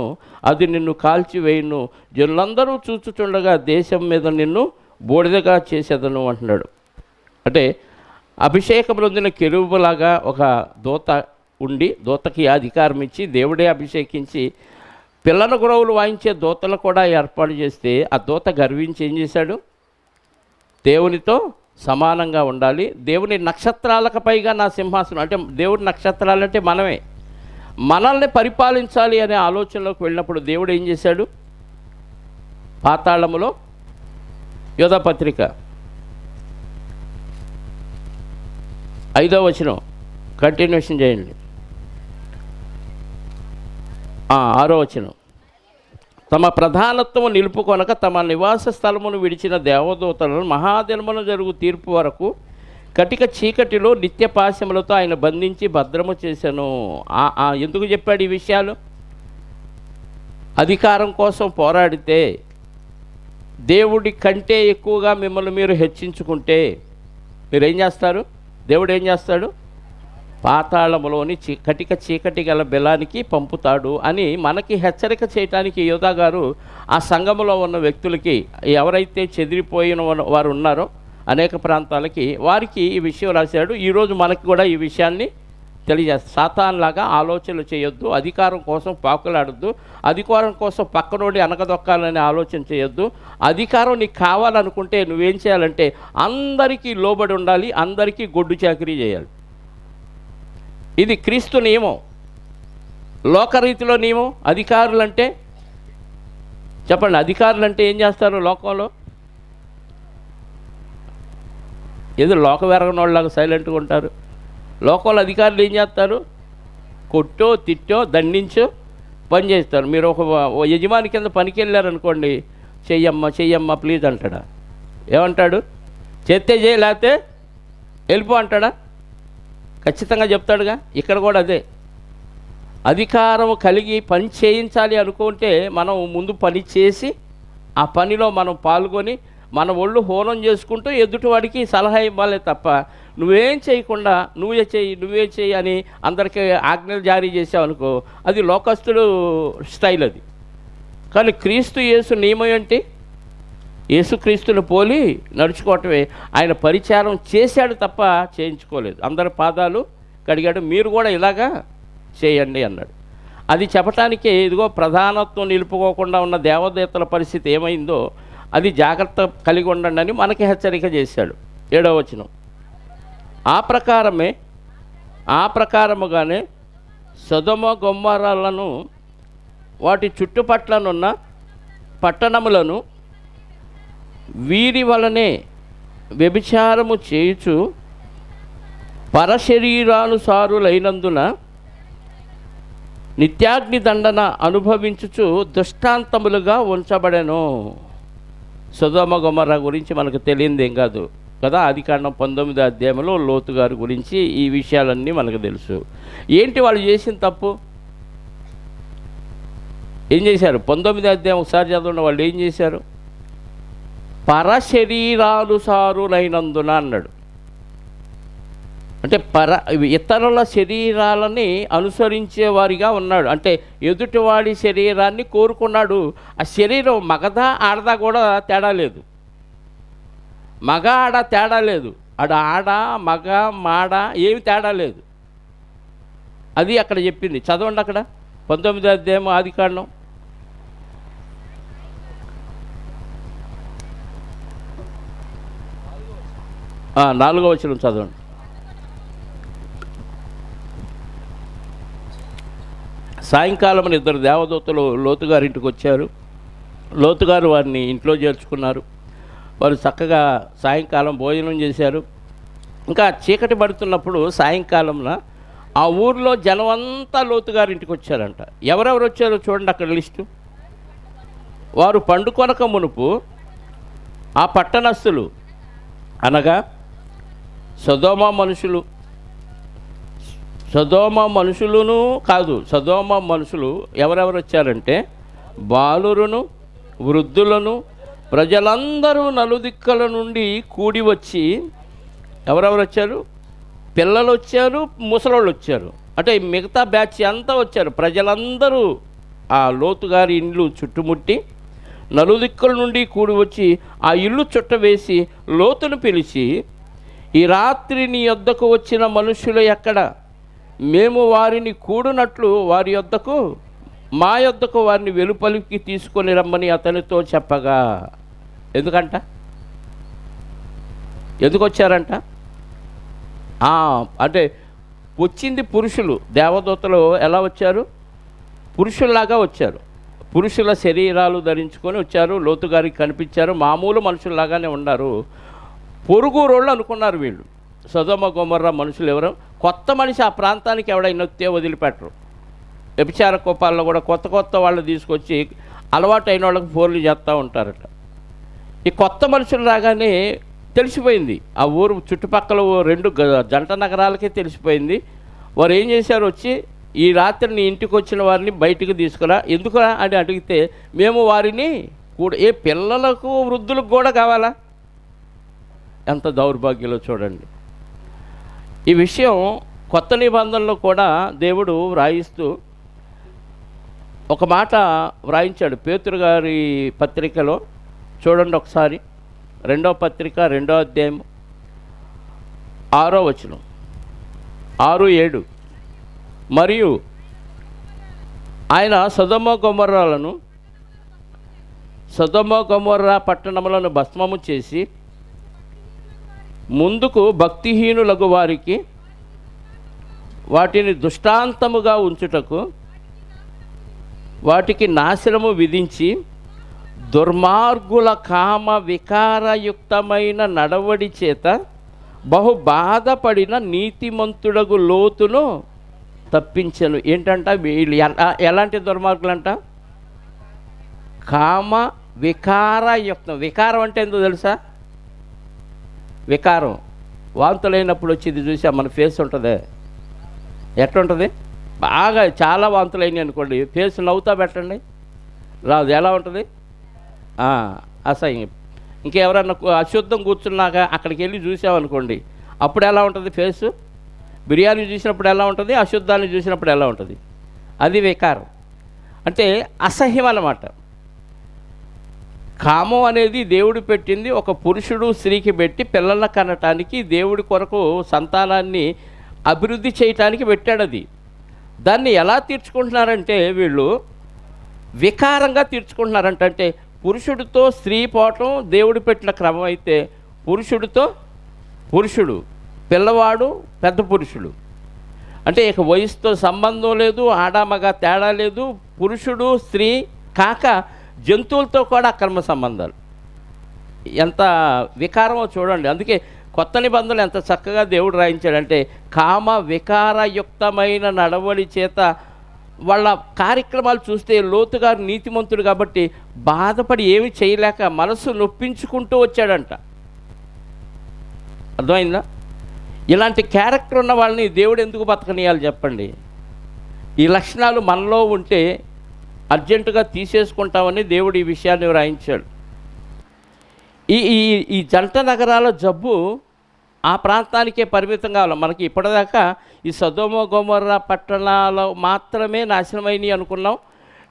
అది నిన్ను కాల్చివేయును. జనులందరూ చూచుచుండగా దేశం మీద నిన్ను బూడిదగా చేసేదను అంటున్నాడు. అంటే అభిషేకం పొందిన కెరూబులాగా ఒక దూత ఉండి, దూతకి అధికారం ఇచ్చి దేవుడే అభిషేకించి పిల్లల గురవులు వాయించే దూతలు కూడా ఏర్పాటు చేస్తే ఆ దూత గర్వించి ఏం చేశాడు? దేవునితో సమానంగా ఉండాలి, దేవుని నక్షత్రాలకు పైగా నా సింహాసనం, అంటే దేవుడి నక్షత్రాలంటే మనమే, మనల్ని పరిపాలించాలి అనే ఆలోచనలోకి వెళ్ళినప్పుడు దేవుడు ఏం చేశాడు? పాతాళములో యోధపత్రిక 5వ వచనం కంటిన్యూషన్ చేయండి. 6వ వచనం, తమ ప్రధానత్వము నిలుపుకొనక తమ నివాస స్థలమును విడిచిన దేవదూతలను మహాదినమున జరుగు తీర్పు వరకు కటిక చీకటిలో నిత్య పాశములతో ఆయన బంధించి భద్రము చేశాను. ఎందుకు చెప్పాడు ఈ విషయాలు? అధికారం కోసం పోరాడితే, దేవుడి కంటే ఎక్కువగా మిమ్మల్ని మీరు హెచ్చించుకుంటే మీరేం చేస్తారు? దేవుడు ఏం చేస్తాడు? పాతాళములోని కటిక చీకటి గల బెలానికి పంపుతాడు అని మనకి హెచ్చరిక చేయటానికి యోధా గారు ఆ సంఘములో ఉన్న వ్యక్తులకి, ఎవరైతే చెదిరిపోయిన వారు ఉన్నారో అనేక ప్రాంతాలకి, వారికి ఈ విషయం రాశాడు. ఈరోజు మనకి కూడా ఈ విషయాన్ని తెలియజేస్తాడు. సాతాన్లాగా ఆలోచనలు చేయొద్దు, అధికారం కోసం పాకులాడొద్దు, అధికారం కోసం పక్కనోడి అనగదొక్కాలని ఆలోచన చేయొద్దు. అధికారం నీకు కావాలనుకుంటే నువ్వేం చేయాలంటే అందరికీ లోబడి ఉండాలి, అందరికీ గొడ్డు చాకరీ చేయాలి. ఇది క్రీస్తు నియమం, లోకరీతిలో నియమం. అధికారులంటే చెప్పండి, అధికారులంటే ఏం చేస్తారు లోకంలో? ఏదో లోక వెరగనోళ్ళలాగా సైలెంట్గా ఉంటారు. లోకంలో అధికారులు ఏం చేస్తారు? కొట్టో, తిట్టో, దండించో పని చేస్తారు. మీరు ఒక యజమాని కింద పనికి వెళ్ళారనుకోండి, చెయ్యమ్మ ప్లీజ్ అంటాడా? ఏమంటాడు? చేస్తే చేయి, లేకపోతే వెళ్ళిపో అంటాడా? ఖచ్చితంగా చెప్తాడుగా. ఇక్కడ కూడా అదే, అధికారం కలిగి పని చేయించాలి అనుకుంటే మనం ముందు పని చేసి ఆ పనిలో మనం పాల్గొని మన ఒళ్ళు హోనం చేసుకుంటూ ఎదుటివాడికి సలహా ఇవ్వాలి తప్ప నువ్వేం చేయకుండా నువ్వే చేయి అని అందరికీ ఆజ్ఞలు జారీ చేసావనుకో, అది లోకస్తుడు స్టైల్ అది. కానీ క్రీస్తు యేసు నియమం ఏంటి? యేసుక్రీస్తుని పోలి నడుచుకోవటమే. ఆయన పరిచారం చేశాడు తప్ప చేయించుకోలేదు. అందరి పాదాలు కడిగాడు, మీరు కూడా ఇలాగా చేయండి అన్నాడు. అది చెప్పటానికి ఇదిగో ప్రధానత్వం నిలుపుకోకుండా ఉన్న దేవదేవతల పరిస్థితి ఏమైందో అది జాగ్రత్త కలిగి ఉండండి అని మనకి హెచ్చరిక చేశాడు. 7వ వచనం, ఆ ప్రకారముగానే సొదొమ గొమొర్రాలను వాటి చుట్టుపట్లనున్న పట్టణములను వీరి వలనే వ్యభిచారము చేయుచు పరశరీరానుసారులైనందున నిత్యాగ్ని దండన అనుభవించుచు దృష్టాంతములుగా ఉంచబడెను. సొదొమ గొమొర్రా గురించి మనకు తెలియదేం కాదు కదా. ఆదికాండం 19వ అధ్యాయంలో లోతు గారి గురించి ఈ విషయాలన్నీ మనకు తెలుసు. ఏంటి వాళ్ళు చేసిన తప్పు? ఏం చేశారు? 19వ అధ్యాయం ఒకసారి చదవండి. వాళ్ళు ఏం చేశారు? పరశరీరానుసారులైనందున అన్నాడు. అంటే ఇతరుల శరీరాలని అనుసరించేవారిగా ఉన్నాడు. అంటే ఎదుటివాడి శరీరాన్ని కోరుకున్నాడు. ఆ శరీరం మగదా ఆడదా కూడా తేడా లేదు, మగ ఆడ తేడా లేదు, ఆడ మగ మాడ ఏమి తేడా లేదు. అది అక్కడ చెప్పింది. చదవండి అక్కడ 19వ అధ్యాయం ఆదికాండం. 4వ వచనం చదవండి. సాయంకాలం ఇద్దరు దేవదూతలు లోతు గారింటికి వచ్చారు. లోతు గారు వారిని ఇంట్లో చేర్చుకున్నారు. వారు చక్కగా సాయంకాలం భోజనం చేశారు. ఇంకా చీకటి పడుతున్నప్పుడు సాయంకాలంన ఆ ఊర్లో జనం అంతా లోతు గారింటికి వచ్చారంట. ఎవరెవరు వచ్చారో చూడండి అక్కడ లిస్టు. వారు పండుకొనక మునుపు ఆ పట్టణస్థులు అనగా సొదొమ మనుషులు ఎవరెవరు వచ్చారంటే బాలురును వృద్ధులను ప్రజలందరూ నలుదిక్కల నుండి కూడి వచ్చి, ఎవరెవరు వచ్చారు? పిల్లలు వచ్చారు, ముసలోళ్ళు వచ్చారు. అంటే మిగతా బ్యాచ్ అంతా వచ్చారు. ప్రజలందరూ ఆ లోతుగారి ఇండ్లు చుట్టుముట్టి నలుదిక్కల నుండి కూడి వచ్చి ఆ ఇల్లు చుట్టవేసి లోతును పిలిచి, ఈ రాత్రి నీ యొద్దకు వచ్చిన మనుషులు ఎక్కడ? మేము వారిని కూడునట్లు మా యొద్దకు వారిని వెలుపలికి తీసుకొని రమ్మని అతనితో చెప్పగా. ఎందుకు వచ్చారంట? అంటే వచ్చింది పురుషులు. దేవదూతలు ఎలా వచ్చారు? పురుషుల్లాగా వచ్చారు. పురుషుల శరీరాలు ధరించుకొని వచ్చారు. లోతుగారికి కనిపించారు. మామూలు మనుషుల్లాగానే ఉన్నారు. పొరుగు రోళ్ళు అనుకున్నారు వీళ్ళు. సొదొమ గొమొర్రా మనుషులు ఎవరు? కొత్త మనిషి ఆ ప్రాంతానికి ఎవడైనా వస్తే వదిలిపెట్టరు. వ్యభిచార కోపాల్లో కూడా కొత్త వాళ్ళు తీసుకొచ్చి అలవాటు అయిన వాళ్ళకి ఫోన్లు చేస్తూ ఉంటారట. ఈ కొత్త మనుషులు రాగానే తెలిసిపోయింది. ఆ ఊరు చుట్టుపక్కల 2 జంట నగరాలకే తెలిసిపోయింది. వారు ఏం చేశారు? వచ్చి ఈ రాత్రి నీ ఇంటికి వచ్చిన వారిని బయటికి తీసుకురా. ఎందుకురా అని అడిగితే, మేము వారిని కూడా పిల్లలకు వృద్ధులకు కూడా కావాలా? ఎంత దౌర్భాగ్యంలో చూడండి. ఈ విషయం కొత్త నిబంధనలో కూడా దేవుడు వ్రాయిస్తూ ఒక మాట వ్రాయించాడు. పేతురు గారి పత్రికలో చూడండి ఒకసారి. 2వ పత్రిక 2వ అధ్యాయం 6వ వచనం, 6-7. మరియు ఆయన సొదొమ గొమొర్రా పట్టణములను భస్మము చేసి ముందుకు భక్తిహీనులగు వారికి వాటిని దృష్టాంతముగా ఉంచుటకు వాటికి నాశనము విధించి, దుర్మార్గుల కామ వికారయుక్తమైన నడవడి చేత బహు బాధపడిన నీతిమంతుడగు లోతును తప్పించను. ఏంటంట వీళ్ళు ఎలాంటి దుర్మార్గులంట? కామ వికారయుక్తం. వికారం అంటే ఏందో తెలుసా? వికారం వాంతులైనప్పుడు వచ్చేది చూసా మన ఫేస్ ఉంటుంది. ఎట్లుంటుంది? బాగా చాలా వాంతులైనవి అనుకోండి, ఫేస్ నవ్వుతా పెట్టండి, రాదు. ఎలా ఉంటుంది? అసహ్యం. ఇంకెవరన్నా అశుద్ధం కూర్చున్నాక అక్కడికి వెళ్ళి చూసామనుకోండి, అప్పుడు ఎలా ఉంటుంది ఫేసు? బిర్యానీ చూసినప్పుడు ఎలా ఉంటుంది? అశుద్ధాన్ని చూసినప్పుడు ఎలా ఉంటుంది? అది వికారం. అంటే అసహ్యం అన్నమాట. కామం అనేది దేవుడు పెట్టింది. ఒక పురుషుడు స్త్రీకి పెట్టి పిల్లల కనటానికి, దేవుడి కొరకు సంతానాన్ని అభివృద్ధి చేయటానికి పెట్టాడు. అది దాన్ని ఎలా తీర్చుకుంటున్నారంటే వీళ్ళు వికారంగా తీర్చుకుంటున్నారంట. అంటే పురుషుడితో స్త్రీ పోవటం దేవుడు పెట్టిన క్రమం అయితే, పురుషుడు పిల్లవాడు పెద్ద పురుషుడు. అంటే ఇక వయసుతో సంబంధం లేదు, ఆడామగ తేడా లేదు. పురుషుడు స్త్రీ కాక జంతువులతో కూడా అక్రమ సంబంధాలు. ఎంత వికారమో చూడండి. అందుకే కొత్త నిబంధనలు ఎంత చక్కగా దేవుడు రాయించాడంటే, కామ వికారయుక్తమైన నడవడి చేత వాళ్ళ కార్యక్రమాలు చూస్తే లోతుగారు నీతిమంతుడు కాబట్టి బాధపడి ఏమి చేయలేక మనసు నొప్పించుకుంటూ వచ్చాడంట. అర్థమైందా? ఇలాంటి క్యారెక్టర్ ఉన్న వాళ్ళని దేవుడు ఎందుకు బతకనియాలి చెప్పండి? ఈ లక్షణాలు మనలో ఉంటే అర్జెంటుగా తీసేసుకుంటామని దేవుడు ఈ విషయాన్ని రాయించాడు. ఈ జంట నగరాల జబ్బు ఆ ప్రాంతానికే పరిమితం కావాలి. మనకి ఇప్పటిదాకా ఈ సొదొమ గొమొర్రా పట్టణాలు మాత్రమే నాశనమైనవి అనుకున్నాం.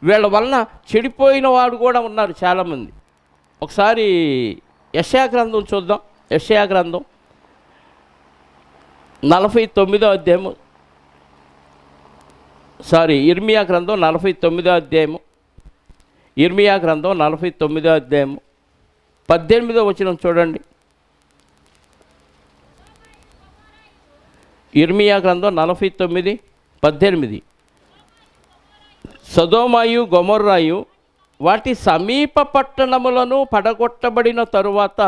వీళ్ళ వలన చెడిపోయిన వాడు కూడా ఉన్నారు చాలామంది. ఒకసారి యెషయా గ్రంథం చూద్దాం. యెషయా గ్రంథం 49వ అధ్యాయము, ఇర్మియా గ్రంథం 49వ అధ్యాయము, ఇర్మియా గ్రంథం 49వ అధ్యాయము 18వ వచనం చూడండి. ఇర్మియా గ్రంథం 49:18. సొదొమయు గొమొర్రాయు వాటి సమీప పట్టణములను పడగొట్టబడిన తరువాత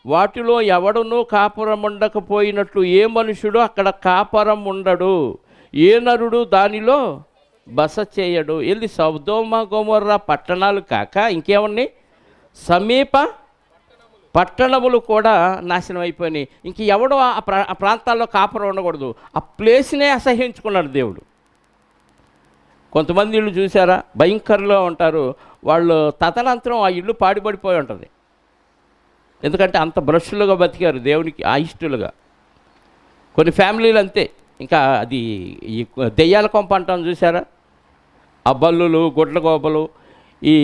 వాటిలో ఎవడునూ కాపురం ఉండకపోయినట్లు ఏ మనుషుడు అక్కడ కాపురం ఉండడు, ఏ నరుడు దానిలో బస చేయడు. ఇది సొదొమ గొమొర్రా పట్టణాలు కాక ఇంకేమన్నీ సమీప పట్టణములు కూడా నాశనం అయిపోయినాయి. ఇంక ఎవడో ఆ ప్రాంతాల్లో కాపురం ఉండకూడదు. ఆ ప్లేస్నే అసహ్యించుకున్నాడు దేవుడు. కొంతమంది ఇళ్ళు చూసారా, భయంకరంగా ఉంటారు వాళ్ళు, తదనంతరం ఆ ఇల్లు పాడిపడిపోయి ఉంటుంది. ఎందుకంటే అంత బ్రష్లుగా బతికారు దేవునికి అయిష్టులుగా. కొన్ని ఫ్యామిలీలు అంతే. ఇంకా అది ఈ దెయ్యాల కొంప అంటాం చూసారా, ఆ బల్లులు గుడ్ల గోపలు ఈ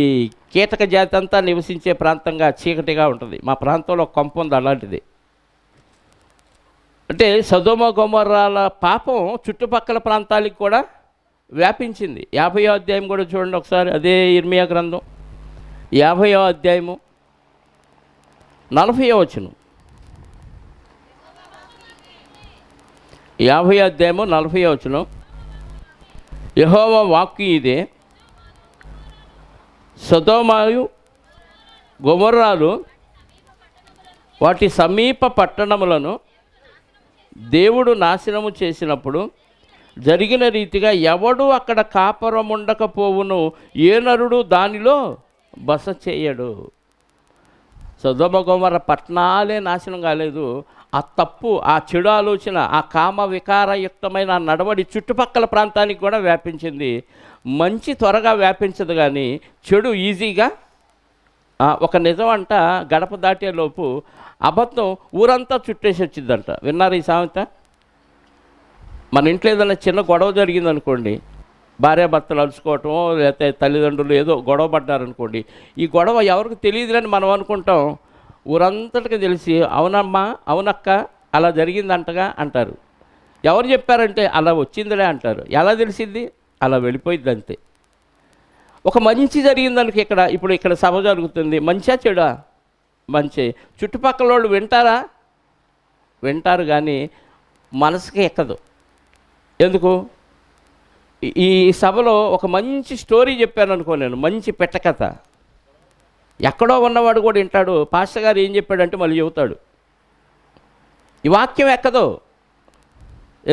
కీటక జాతి అంతా నివసించే ప్రాంతంగా చీకటిగా ఉంటుంది. మా ప్రాంతంలో ఒక కొంప ఉంది అలాంటిది. అంటే సొదొమ గొమొర్రాల పాపం చుట్టుపక్కల ప్రాంతాలకు కూడా వ్యాపించింది. 50వ అధ్యాయం కూడా చూడండి ఒకసారి, అదే ఇర్మియా గ్రంథం 50వ అధ్యాయము 40వ వచనం. 50వ అధ్యాయము 40వ వచనం. యెహోవా వాక్కు ఇదే, సొదొమయు గొమొర్రాలు వాటి సమీప పట్టణములను దేవుడు నాశనము చేసినప్పుడు జరిగిన రీతిగా ఎవడు అక్కడ కాపురం ఉండకపోవును, ఏ నరుడు దానిలో బస చేయడు. సొదొమ గొమొర్రా పట్టణాలే నాశనం కాలేదు. ఆ తప్పు, ఆ చెడు ఆలోచన, ఆ కామ వికారయుక్తమైన నడవడి చుట్టుపక్కల ప్రాంతానికి కూడా వ్యాపించింది. మంచి త్వరగా వ్యాపించదు కానీ చెడు ఈజీగా. ఒక నిజం అంట గడప దాటేలోపు అబద్ధం ఊరంతా చుట్టేసి వచ్చిందంట. విన్నారు ఈ సామెత? మన ఇంట్లో ఏదైనా చిన్న గొడవ జరిగిందనుకోండి, భార్యాభర్తలు అలుచుకోవటం లేకపోతే తల్లిదండ్రులు ఏదో గొడవ పడ్డారనుకోండి, ఈ గొడవ ఎవరికి తెలియదులని మనం అనుకుంటాం. ఊరంతటికి తెలిసి అవునమ్మా అవునక్క అలా జరిగిందంటగా అంటారు. ఎవరు చెప్పారంటే అలా వచ్చిందిలే అంటారు. ఎలా తెలిసింది? అలా వెళ్ళిపోయింది అంతే. ఒక మంచి జరిగిందానికి ఇప్పుడు సభ జరుగుతుంది, మంచిగా చెడా? మంచి. చుట్టుపక్కల వాళ్ళు వింటారా? వింటారు కానీ మనసుకి ఎక్కదు. ఎందుకు? ఈ సభలో ఒక మంచి స్టోరీ చెప్పాను అనుకో, నేను మంచి పెట్టకథ, ఎక్కడో ఉన్నవాడు కూడా వింటాడు. పాస్టర్ గారు ఏం చెప్పాడంటే మళ్ళీ చెబుతాడు. ఈ వాక్యం ఎక్కదు.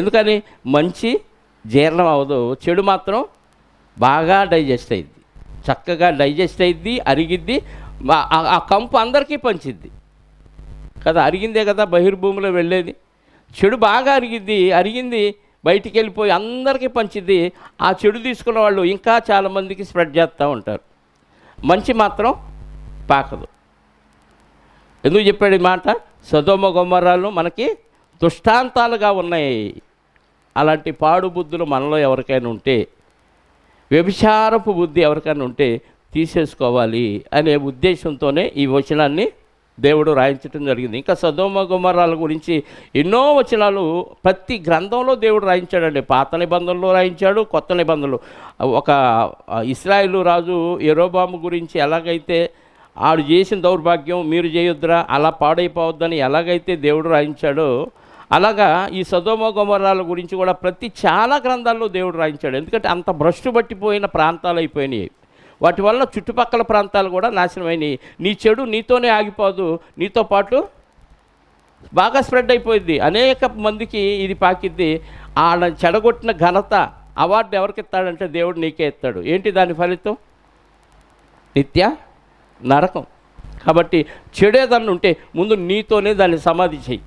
ఎందుకని? మంచి జీర్ణం అవ్వదు, చెడు మాత్రం బాగా డైజెస్ట్ అయ్యిద్ది, చక్కగా డైజెస్ట్ అయ్యిద్ది, అరిగిద్ది. ఆ కంపు అందరికీ పంచిద్ది కదా, అరిగిందే కదా బహిర్భూమిలో వెళ్ళేది. చెడు బాగా అరిగింది బయటికి వెళ్ళిపోయి అందరికీ పంచిద్ది. ఆ చెడు తీసుకున్న వాళ్ళు ఇంకా చాలామందికి స్ప్రెడ్ చేస్తూ ఉంటారు. మంచి మాత్రం పాకదు. ఎందుకు చెప్పాడు ఈ మాట? సొదొమ గొమొర్రాలు మనకి దృష్టాంతాలుగా ఉన్నాయి. అలాంటి పాడు బుద్ధులు మనలో ఎవరికైనా ఉంటే, వ్యభిచారపు బుద్ధి ఎవరికైనా ఉంటే తీసేసుకోవాలి అనే ఉద్దేశంతోనే ఈ వచనాన్ని దేవుడు రాయించడం జరిగింది. ఇంకా సొదొమ గొమొర్రాల గురించి ఎన్నో వచనాలు ప్రతి గ్రంథంలో దేవుడు రాయించాడండి. పాత నిబంధనలో రాయించాడు, కొత్త నిబంధనలు. ఒక ఇశ్రాయేలు రాజు యెరోబాము గురించి ఎలాగైతే ఆడు చేసిన దౌర్భాగ్యం మీరు చేయొద్దురా, అలా పాడైపోవద్దని ఎలాగైతే దేవుడు రాయించాడో, అలాగా ఈ సొదొమ గొమొర్రాల గురించి కూడా చాలా గ్రంథాల్లో దేవుడు రాయించాడు. ఎందుకంటే అంత భ్రష్టు పట్టిపోయిన ప్రాంతాలు అయిపోయినాయి. వాటి వల్ల చుట్టుపక్కల ప్రాంతాలు కూడా నాశనమైనవి. నీ చెడు నీతోనే ఆగిపోదు, నీతో పాటు బాగా స్ప్రెడ్ అయిపోయింది. అనేక మందికి ఇది పాకిద్ది. ఆ చెడగొట్టిన ఘనత అవార్డు ఎవరికి ఇస్తాడంటే దేవుడు నీకే ఇస్తాడు. ఏంటి దాని ఫలితం? నిత్య నరకం. కాబట్టి చెడేదన్ను ఉంటే ముందు నీతోనే దాన్ని సమాధి చెయ్యి.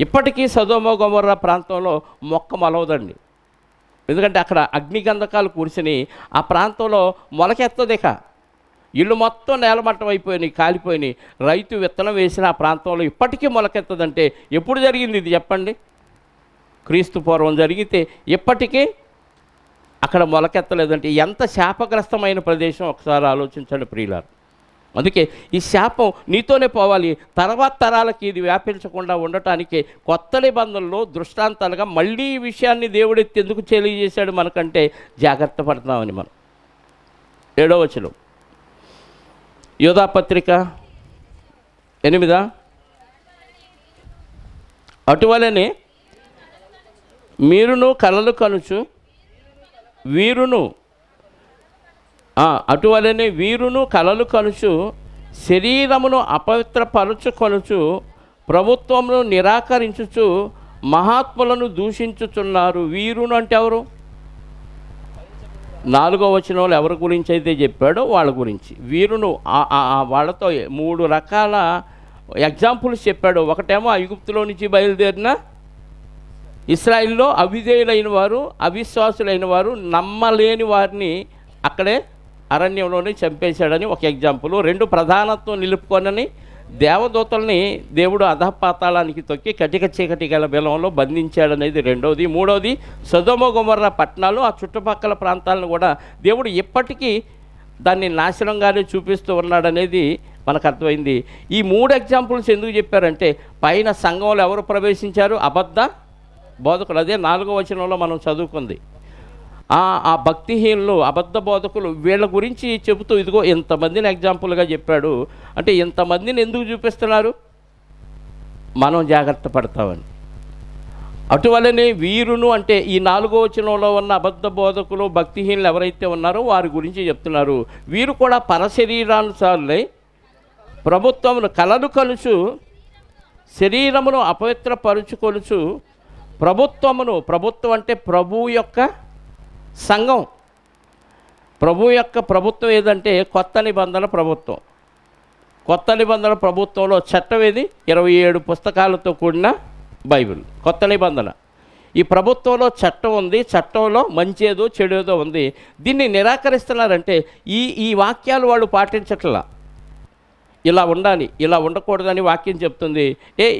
ఇప్పటికీ సొదొమ గొమొర్రా ప్రాంతంలో మొక్క మొలవదండి. ఎందుకంటే అక్కడ అగ్నిగంధకాలు కూర్చుని ఆ ప్రాంతంలో మొలకెత్తదిక. ఇళ్ళు మొత్తం నేలమట్టం అయిపోయినాయి, కాలిపోయినాయి. రైతు విత్తనం వేసిన ఆ ప్రాంతంలో ఇప్పటికీ మొలకెత్తదంటే ఎప్పుడు జరిగింది ఇది చెప్పండి? క్రీస్తు పూర్వం జరిగితే ఇప్పటికీ అక్కడ మొలకెత్తలేదంటే ఎంత శాపగ్రస్తమైన ప్రదేశం ఒకసారి ఆలోచించండి ప్రియులారు. అందుకే ఈ శాపం నీతోనే పోవాలి. తర్వాత తరాలకి ఇది వ్యాపించకుండా ఉండటానికి కొత్త నిబంధనలో దృష్టాంతాలుగా మళ్ళీ ఈ విషయాన్ని దేవుడెత్తి ఎందుకు తెలియజేశాడు మనకంటే జాగ్రత్త పడుతున్నామని. మనం 7వ వచనం యోధా పత్రిక 8. అటువలనే మీరును కలలు కనుచు వీరును అటువలనే వీరును కలలు కలుచు శరీరమును అపవిత్రపరచుకొనుచు ప్రభుత్వమును నిరాకరించుచు మహాత్ములను దూషించుచున్నారు. వీరును అంటే ఎవరు? 4వ వచనంలో ఎవరి గురించి అయితే చెప్పాడో వాళ్ళ గురించి. వీరును వాళ్ళతో 3 రకాల ఎగ్జాంపుల్స్ చెప్పాడు. ఒకటేమో ఐగుప్తులో నుంచి బయలుదేరిన ఇశ్రాయేల్లో అవిధేయులైన వారు, అవిశ్వాసులైన వారు, నమ్మలేని వారిని అక్కడే అరణ్యంలోనే చంపేశాడని ఒక ఎగ్జాంపుల్. 2 ప్రధానత్వం నిలుపుకొనని దేవదూతల్ని దేవుడు అధపాతాళానికి తొక్కి కటిక చీకటి గల బిలంలో బంధించాడనేది 2వది. 3వది సొదొమ గొమొర్రా పట్టణాలు, ఆ చుట్టుపక్కల ప్రాంతాలను కూడా దేవుడు ఇప్పటికీ దాన్ని నాశనంగానే చూపిస్తూ ఉన్నాడనేది మనకు అర్థమైంది. ఈ 3 ఎగ్జాంపుల్స్ ఎందుకు చెప్పారంటే పైన సంఘంలో ఎవరు ప్రవేశించారు? అబద్ధ బోధకులు. అదే 4వ వచనంలో మనం చదువుకుంది. ఆ భక్తిహీనులు, అబద్ధ బోధకులు, వీళ్ళ గురించి చెబుతూ ఇదిగో ఇంతమందిని ఎగ్జాంపుల్గా చెప్పాడు. అంటే ఇంతమందిని ఎందుకు చూపిస్తున్నారు? మనం జాగ్రత్త పడతామని. అటువలనే వీరును అంటే ఈ 4వ వచనంలో ఉన్న అబద్ధ బోధకులు, భక్తిహీనులు ఎవరైతే ఉన్నారో వారి గురించి చెప్తున్నారు. వీరు కూడా పరశరీరానుసారులై ప్రభుత్వమును కలలు కలుచు శరీరమును అపవిత్రపరుచుకొనుచు ప్రభుత్వం అంటే ప్రభువు యొక్క సంఘం. ప్రభు యొక్క ప్రభుత్వం ఏదంటే కొత్త నిబంధన ప్రభుత్వం. కొత్త నిబంధన ప్రభుత్వంలో చట్టం ఏది? 27 పుస్తకాలతో కూడిన బైబిల్ కొత్త నిబంధన. ఈ ప్రభుత్వంలో చట్టం ఉంది. చట్టంలో మంచేదో చెడేదో ఉంది. దీన్ని నిరాకరిస్తున్నారంటే ఈ వాక్యాలు వాళ్ళు పాటించట్లా. ఇలా ఉండాలి, ఇలా ఉండకూడదని వాక్యం చెప్తుంది.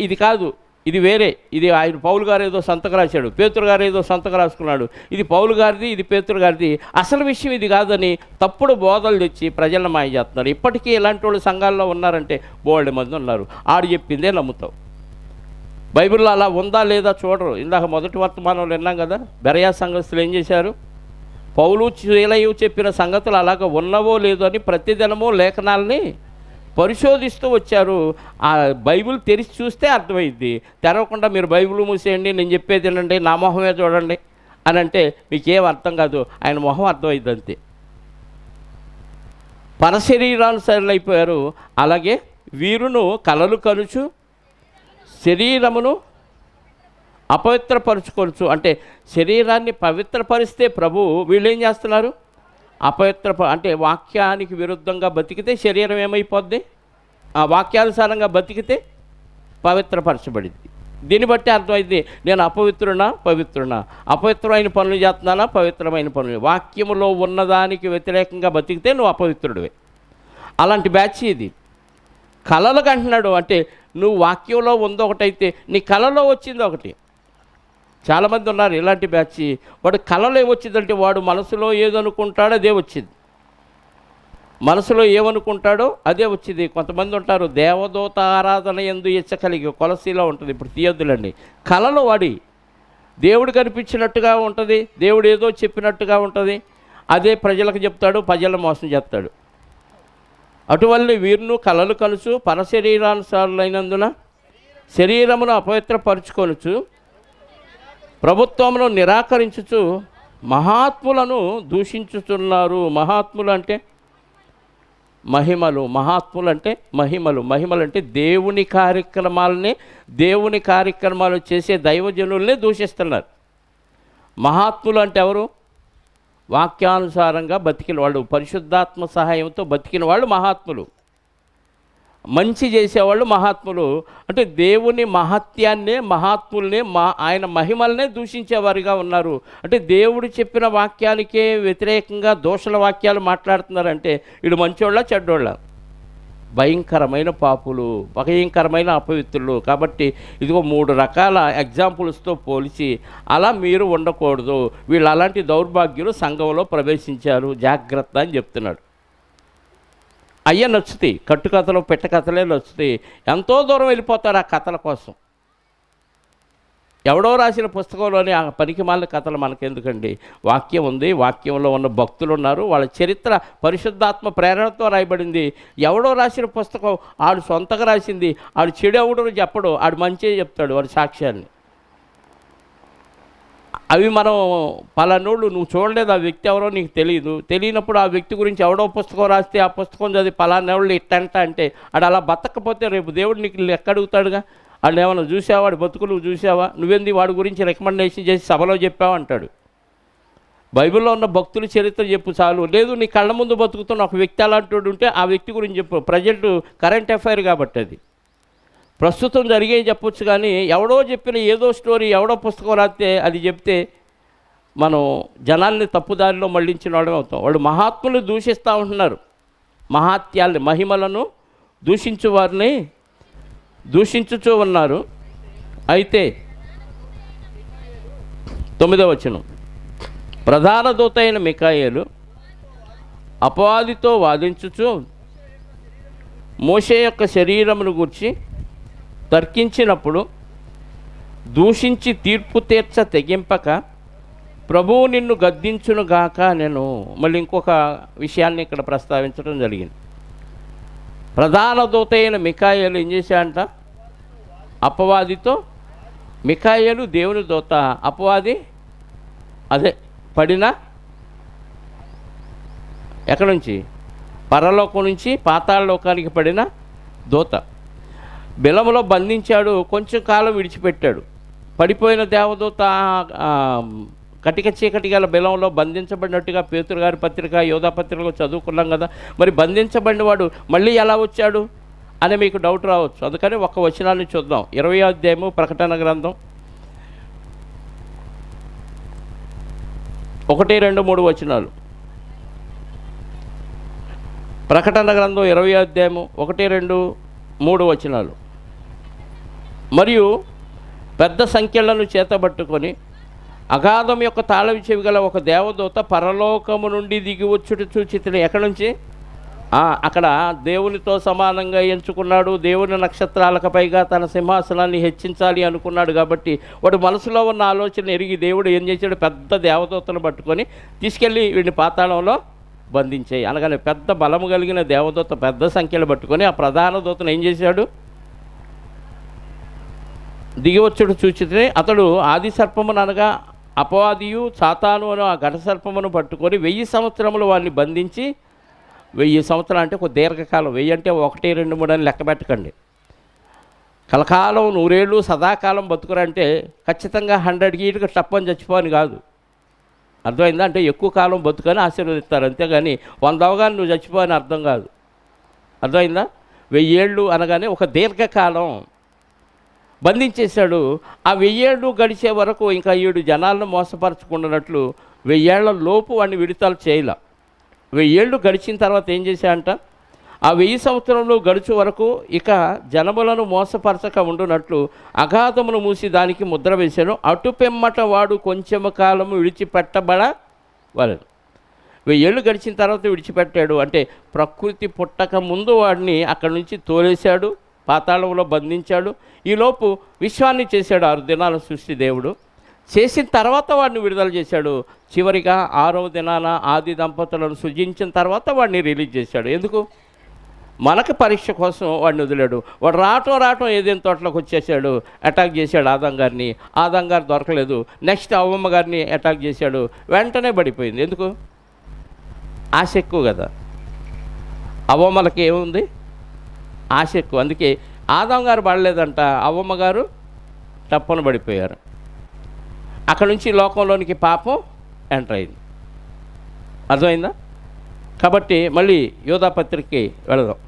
ఇది కాదు, ఇది వేరే, ఇది ఆయన పౌలు గారు ఏదో సంతకం రాశాడు, పేతురు గారు ఏదో సంతకం రాసుకున్నాడు, ఇది పౌలు గారిది, ఇది పేతురు గారిది, అసలు విషయం ఇది కాదని తప్పుడు బోధలు తెచ్చి ప్రజలను మాయ చేస్తున్నారు. ఇప్పటికీ ఇలాంటి వాళ్ళు సంఘాల్లో ఉన్నారంటే బోల్డ్ మంది ఉన్నారు. ఆడు చెప్పిందే నమ్ముతావు. బైబిల్లో అలా ఉందా లేదా చూడరు. ఇందాక మొదటి వర్తమానంలో విన్నాం కదా, బెరయా సంఘస్థులు ఏం చేశారు? పౌలు శీలయు చెప్పిన సంగతులు అలాగ ఉన్నవో లేదో అని ప్రతిదినము లేఖనాలని పరిశోధిస్తూ వచ్చారు. ఆ బైబిల్ తెరిచి చూస్తే అర్థమైద్ది. తెరవకుండా మీరు బైబిల్ మూసేయండి, నేను చెప్పేది వినండి, నా మొహమే చూడండి అని అంటే మీకేం అర్థం కాదు. ఆయన మొహం అర్థమైద్ది అంతే. పరశరీరానుసారులు అయిపోయారు. అలాగే వీరును కలలు కలుచు శరీరమును అపవిత్రపరుచుకొనుచు అంటే శరీరాన్ని పవిత్రపరిస్తే ప్రభు వీళ్ళు ఏం చేస్తున్నారు? అంటే వాక్యానికి విరుద్ధంగా బతికితే శరీరం ఏమైపోద్ది? ఆ వాక్యానుసారంగా బతికితే పవిత్రపరచబడింది. దీన్ని బట్టి అర్థమైంది, నేను అపవిత్రునా పవిత్రునా, అపవిత్రమైన పనులు చేస్తున్నానా పవిత్రమైన పనులు. వాక్యములో ఉన్నదానికి వ్యతిరేకంగా బతికితే నువ్వు అపవిత్రుడివే. అలాంటి బ్యాచ్ ఇది. కళలకు అంటున్నాడు, అంటే నువ్వు వాక్యంలో ఉందొకటైతే నీ కళలో వచ్చింది ఒకటి. చాలామంది ఉన్నారు ఇలాంటి బ్యాచ్. వాడు కళలో ఏమొచ్చిందంటే వాడు మనసులో ఏదనుకుంటాడో అదే వచ్చింది. మనసులో ఏమనుకుంటాడో అదే వచ్చింది. కొంతమంది ఉంటారు దేవదూత ఆరాధన యందు ఇచ్చ కలిగి, కొలసీలో ఉంటుంది, ఇప్పుడు తీయొద్దులండి. కళలో వాడి దేవుడు కనిపించినట్టుగా ఉంటుంది, దేవుడు ఏదో చెప్పినట్టుగా ఉంటుంది, అదే ప్రజలకు చెప్తాడు, ప్రజలను మోసం చేస్తాడు. అటువల్ల వీరును కలలు కలుచు పరశరీరానుసారులైనందున శరీరమును అపవిత్రపరుచుకొనుచు ప్రభుత్వమును నిరాకరించుచు మహాత్ములను దూషించుతున్నారు. మహాత్ములు అంటే మహిమలు, మహాత్ములు అంటే మహిమలు. మహిమలు అంటే దేవుని కార్యక్రమాలు చేసే దైవజనుల్ని దూషిస్తున్నారు. మహాత్ములు అంటే ఎవరు? వాక్యానుసారంగా బతికిన వాళ్ళు, పరిశుద్ధాత్మ సహాయంతో బతికిన వాళ్ళు మహాత్ములు. మంచి చేసేవాళ్ళు మహాత్ములు. అంటే దేవుని మహత్యాన్నే, మహాత్ముల్నే, ఆయన మహిమల్నే దూషించేవారుగా ఉన్నారు. అంటే దేవుడు చెప్పిన వాక్యానికే వ్యతిరేకంగా దోషల వాక్యాలు మాట్లాడుతున్నారంటే వీడు మంచోళ్ళ చెడ్డోళ్ళ? భయంకరమైన పాపులు, భయంకరమైన అపవిత్రులు. కాబట్టి ఇదిగో 3 రకాల ఎగ్జాంపుల్స్తో పోల్చి అలా మీరు ఉండకూడదు, వీళ్ళు అలాంటి దౌర్భాగ్యులు సంఘంలో ప్రవేశించారు, జాగ్రత్త అని చెప్తున్నాడు. అయ్యే నచ్చుతాయి, కట్టుకథలు పెట్టకథలే నచ్చుతాయి. ఎంతో దూరం వెళ్ళిపోతారు ఆ కథల కోసం. ఎవడో రాసిన పుస్తకంలోని ఆ పనికిమాలిన కథలు మనకెందుకండి? వాక్యం ఉంది, వాక్యంలో ఉన్న భక్తులు ఉన్నారు, వాళ్ళ చరిత్ర పరిశుద్ధాత్మ ప్రేరణతో రాయబడింది. ఎవడో రాసిన పుస్తకం ఆడు సొంతగా రాసింది, ఆడు చెడు ఎవడో చెప్పడు, ఆడు మంచిగా చెప్తాడు వాడి సాక్ష్యాన్ని. అవి మనం పలానోళ్ళు నువ్వు చూడలేదు, ఆ వ్యక్తి ఎవరో నీకు తెలియనప్పుడు ఆ వ్యక్తి గురించి ఎవడో పుస్తకం రాస్తే ఆ పుస్తకం చదివి పలానోళ్ళు ఇట్టంట అంటే అది అలా బతకపోతే రేపు దేవుడు నీకు లెక్క అడుగుతాడుగా. వాళ్ళు ఏమన్నా చూసావా, వాడి బతుకు నువ్వు చూసావా, నువ్వేంది వాడి గురించి రికమెండేషన్ చేసి సభలో చెప్పావు అంటాడు. బైబిల్లో ఉన్న భక్తుల చరిత్ర చెప్పు చాలు. లేదు నీ కళ్ళ ముందు బతుకుతున్న ఒక వ్యక్తి అలాంటి ఉంటే ఆ వ్యక్తి గురించి చెప్పు. ప్రజెంట్ కరెంట్ అఫైర్ కాబట్టి అది ప్రస్తుతం జరిగే చెప్పొచ్చు, కానీ ఎవడో చెప్పిన ఏదో స్టోరీ ఎవడో పుస్తకం రాస్తే అది చెప్తే మనం జనాల్ని తప్పుదారిలో మళ్లించిన వాళ్ళమే అవుతాం. వాళ్ళు మహాత్ములు దూషిస్తూ ఉంటున్నారు, మహాత్యాల్ని మహిమలను దూషించు వారిని దూషించుచూ ఉన్నారు. అయితే 9వ వచనం, ప్రధాన దూత అయిన మికాయేలు అపవాదితో వాదించుచు మోషే యొక్క శరీరమును గూర్చి తర్కించినప్పుడు దూషించి తీర్పు తీర్చ తెగింపక ప్రభువు నిన్ను గద్దించునుగాక నేను. మళ్ళీ ఇంకొక విషయాన్ని ఇక్కడ ప్రస్తావించడం జరిగింది. ప్రధాన దూత అయిన మికాయేలు ఏం చేశాడంట? అపవాదితో, మికాయేలు దేవుని దూత, అపవాది అదే పడిన ఎక్కడి నుంచి? పరలోకం నుంచి పాతాళలోకానికి పడిన దూత. బిలములో బంధించాడు, కొంచెం కాలం విడిచిపెట్టాడు. పడిపోయిన దేవదూత కటిక చీకటి గల బిలంలో బంధించబడినట్టుగా పేతురు గారి పత్రిక, యోధా పత్రికలో చదువుకున్నాం కదా. మరి బంధించబడిన వాడు మళ్ళీ ఎలా వచ్చాడు అని మీకు డౌట్ రావచ్చు. అందుకని ఒక వచనాన్ని చూద్దాం. 20వ అధ్యాయము ప్రకటన గ్రంథం 1, 2, 3 వచనాలు. ప్రకటన గ్రంథం 20వ అధ్యాయము 1, 2, 3 వచనాలు. మరియు పెద్ద సంఖ్యలను చేతబట్టుకొని అగాధం యొక్క తాళం చెవి గల ఒక దేవదూత పరలోకము నుండి దిగి వచ్చుట చూచితిని. ఎక్కడి నుంచి? అక్కడ దేవునితో సమానంగా ఎంచుకున్నాడు. దేవుని నక్షత్రాలకు పైగా తన సింహాసనాన్ని హెచ్చించాలి అనుకున్నాడు. కాబట్టి వాడు మనసులో ఉన్న ఆలోచన ఎరిగి దేవుడు ఏం చేశాడు? పెద్ద దేవదూతను పట్టుకొని తీసుకెళ్ళి వీడిని పాతాళంలో బంధించాయి. అనగానే పెద్ద బలము కలిగిన దేవదూత పెద్ద సంఖ్యలో పట్టుకొని ఆ ప్రధాన దూతను ఏం చేశాడు? దిగివచ్చుడు చూచితే అతడు ఆది సర్పమును అనగా అపవాదియు సాతాను అని ఆ ఘట సర్పమును పట్టుకొని 1000 సంవత్సరములు వారిని బంధించి, 1000 సంవత్సరాలు అంటే ఒక దీర్ఘకాలం, 1000 అంటే 1, 2, 3 అని లెక్క పెట్టకండి. కలకాలం 100 ఏళ్ళు సదాకాలం బతుకురంటే ఖచ్చితంగా 100 ఈటుకు టప్పని చచ్చిపోని కాదు. అర్థమైందా? అంటే ఎక్కువ కాలం బతుకని ఆశీర్వదిస్తారు, అంతేగాని 100 అవగానే నువ్వు చచ్చిపోని అర్థం కాదు. అర్థమైందా? 1000 ఏళ్ళు అనగానే ఒక దీర్ఘకాలం బంధించేశాడు. ఆ 1000 ఏళ్ళు గడిచే వరకు ఇంకా 7 జనాలను మోసపరచుకున్నట్లు 1000 ఏళ్ల లోపు వాడిని విడుదల చేయలే. 1000 ఏళ్ళు గడిచిన తర్వాత ఏం చేశాడంట? ఆ 1000 సంవత్సరంలో గడుచు వరకు ఇక జనములను మోసపరచక ఉండునట్లు అగాధమును మూసి దానికి ముద్ర వేశాను. అటు పిమ్మట వాడు కొంచెము కాలము విడిచిపెట్టబడవలెను. 1000 ఏళ్ళు గడిచిన తర్వాత విడిచిపెట్టాడు. అంటే ప్రకృతి పుట్టక ముందు వాడిని అక్కడి నుంచి తోలేశాడు, పాతాళంలో బంధించాడు. ఈలోపు విశ్వాన్ని చేశాడు 6 దినాల సృష్టి దేవుడు. చేసిన తర్వాత వాడిని విడుదల చేశాడు. చివరిగా 6వ దినాన ఆది దంపతులను సృజించిన తర్వాత వాడిని రిలీజ్ చేశాడు. ఎందుకు? మనకు పరీక్ష కోసం వాడిని వదిలాడు. వాడు రావటం ఏదైనా తోటలోకి వచ్చేసాడు, అటాక్ చేశాడు ఆదం గారిని. ఆదం గారు దొరకలేదు. నెక్స్ట్ అవ్వమ్మ గారిని అటాక్ చేశాడు, వెంటనే పడిపోయింది. ఎందుకు? ఆశ ఎక్కువ కదా. అవ్వమ్మలకి ఏముంది? ఆశ ఎక్కువ. అందుకే ఆదం గారు పడలేదంట, అవ్వమ్మ గారు తప్పన పడిపోయారు. అక్కడ నుంచి లోకంలోనికి పాపం ఎంటర్ అయింది. అర్థమైందా? కాబట్టి మళ్ళీ యోధా పత్రికకి వెళదాం.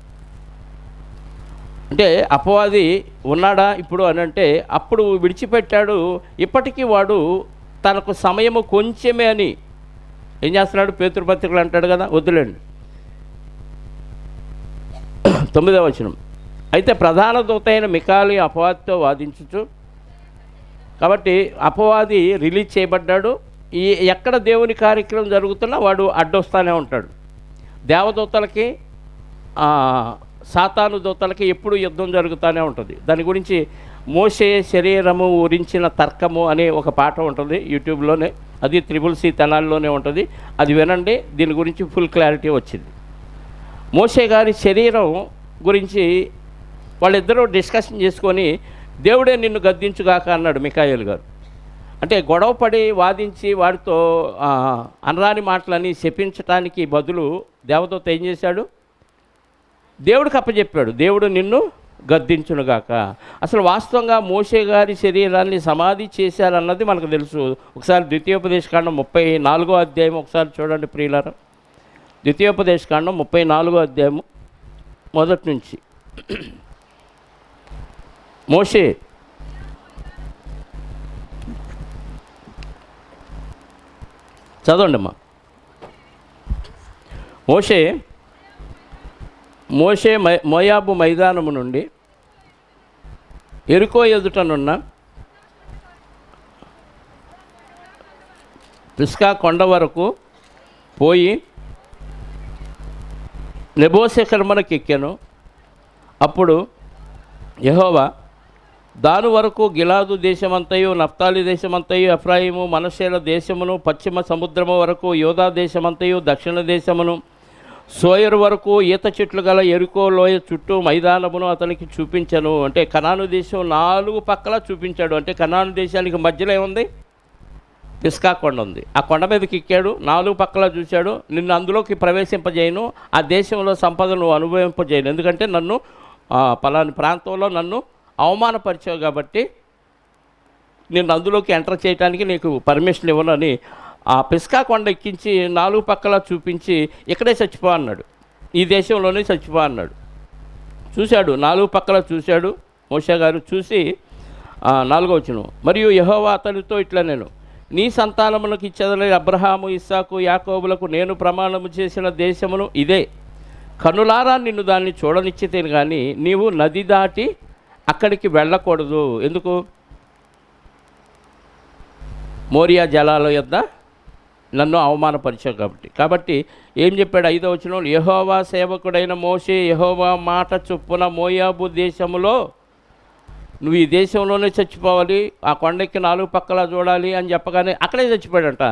అంటే అపవాది ఉన్నాడా ఇప్పుడు అని అంటే అప్పుడు విడిచిపెట్టాడు. ఇప్పటికీ వాడు తనకు సమయము కొంచెమే అని ఏం చేస్తున్నాడు? పేతురు పత్రికలు అంటాడు కదా, వద్దులేండి. 9వ వచనం, అయితే ప్రధాన దూత అయిన మికాయేలు అపవాదితో వాదించుచు. కాబట్టి అపవాది రిలీజ్ చేయబడ్డాడు. ఎక్కడ దేవుని కార్యక్రమం జరుగుతున్నా వాడు అడ్డొస్తానే ఉంటాడు. దేవదూతలకి సాతాను దూతలకి ఎప్పుడు యుద్ధం జరుగుతూనే ఉంటుంది. దాని గురించి మోషే శరీరము ఊరించిన తర్కము అనే ఒక పాట ఉంటుంది యూట్యూబ్లోనే, అది త్రిబుల్ సి తెనాలిలోనే ఉంటుంది. అది వినండి, దీని గురించి ఫుల్ క్లారిటీ వచ్చింది. మోషే గారి శరీరం గురించి వాళ్ళిద్దరూ డిస్కషన్ చేసుకొని దేవుడే నిన్ను గద్దించుగాక అన్నాడు మికాయేలు గారు. అంటే గొడవ పడి వాదించి వాడితో అనరాని మాటలని శపించటానికి బదులు దేవదూత ఏం చేశాడు? దేవుడికి అప్పచెప్పాడు, దేవుడు నిన్ను గద్దించునుగాక. అసలు వాస్తవంగా మోషే గారి శరీరాన్ని సమాధి చేశారన్నది మనకు తెలుసు. ఒకసారి ద్వితీయోపదేశకాండం 34వ అధ్యాయం ఒకసారి చూడండి ప్రియులారా. ద్వితీయోపదేశకాండం 34వ అధ్యాయము మొదటి నుంచి. మోషే చదవండి అమ్మా. మోషే మోయాబు మైదానము నుండి ఎరుకో ఎదుటనున్న పిస్కా కొండ వరకు పోయి నెబో శిఖరమునకు ఎక్కాను. అప్పుడు యెహోవా దాని వరకు గిలాదు దేశమంతయు, నఫ్తాలి దేశమంతయు, ఎఫ్రాయిము, మనష్షేల దేశమును, పశ్చిమ సముద్రము వరకు యోధా దేశమంతయు, దక్షిణ దేశమును, సోయరు వరకు ఈత చెట్లు గల ఎరుకో లోయ చుట్టూ మైదానమును అతనికి చూపించను. అంటే కనాను దేశం 4 పక్కల చూపించాడు. అంటే కనాను దేశానికి మధ్యలో ఏముంది? పిస్కా కొండ ఉంది. ఆ కొండ మీదకి ఎక్కాడు, 4 పక్కల చూశాడు. నిన్ను అందులోకి ప్రవేశింపజేయను, ఆ దేశంలో సంపదను అనుభవింపజేయను, ఎందుకంటే నన్ను పలాని ప్రాంతంలో నన్ను అవమానపరిచావు కాబట్టి నేను అందులోకి ఎంటర్ చేయడానికి నీకు పర్మిషన్ ఇవ్వను అని ఆ పిస్కా కొండ ఎక్కించి 4 పక్కల చూపించి ఇక్కడే చచ్చిపో అన్నాడు, ఈ దేశంలోనే చచ్చిపో అన్నాడు. చూశాడు, 4 పక్కల చూశాడు మోషే గారు. చూసి 4వ వచనం, మరియు యెహోవా అతనితో ఇట్లా నేను నీ సంతానములకు ఇచ్చేదలే అబ్రహాము, ఇస్సాకు, యాకోబులకు నేను ప్రమాణము చేసిన దేశమును ఇదే. కనులారా నిన్ను దాన్ని చూడనిచ్చితేను కానీ నీవు నది దాటి అక్కడికి వెళ్ళకూడదు. ఎందుకు? మోరియా జలాల యొద్ద నన్ను అవమానపరిచావు కాబట్టి ఏం చెప్పాడు? 5వ వచనం, యెహోవా సేవకుడైన మోషే యెహోవా మాట చొప్పున మోయాబు దేశములో నువ్వు ఈ దేశంలోనే చచ్చిపోవాలి, ఆ కొండెక్కి 4 పక్కల చూడాలి అని చెప్పగానే అక్కడే చచ్చిపోయాడంట.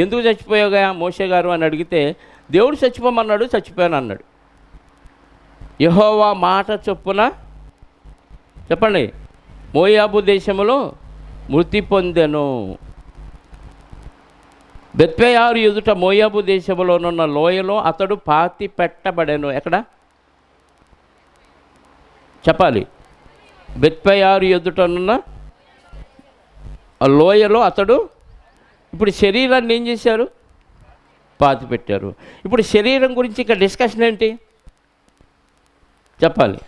ఎందుకు చచ్చిపోయావుగా మోషే గారు అని అడిగితే దేవుడు చచ్చిపోమన్నాడు, చచ్చిపోయాను అన్నాడు. యెహోవా మాట చొప్పున చెప్పండి, మోయాబు దేశములో మృతి పొందెను. బెత్పెయారు ఎదుట మోయాబు దేశంలోనున్న లోయలో అతడు పాతి పెట్టబడెను. ఎక్కడ చెప్పాలి? బెత్పెయారు ఎదుటనున్న ఆ లోయలో అతడు. ఇప్పుడు శరీరాన్ని ఏం చేశారు? పాతి పెట్టారు. ఇప్పుడు శరీరం గురించి ఇక్కడ డిస్కషన్ ఏంటి చెప్పాలి?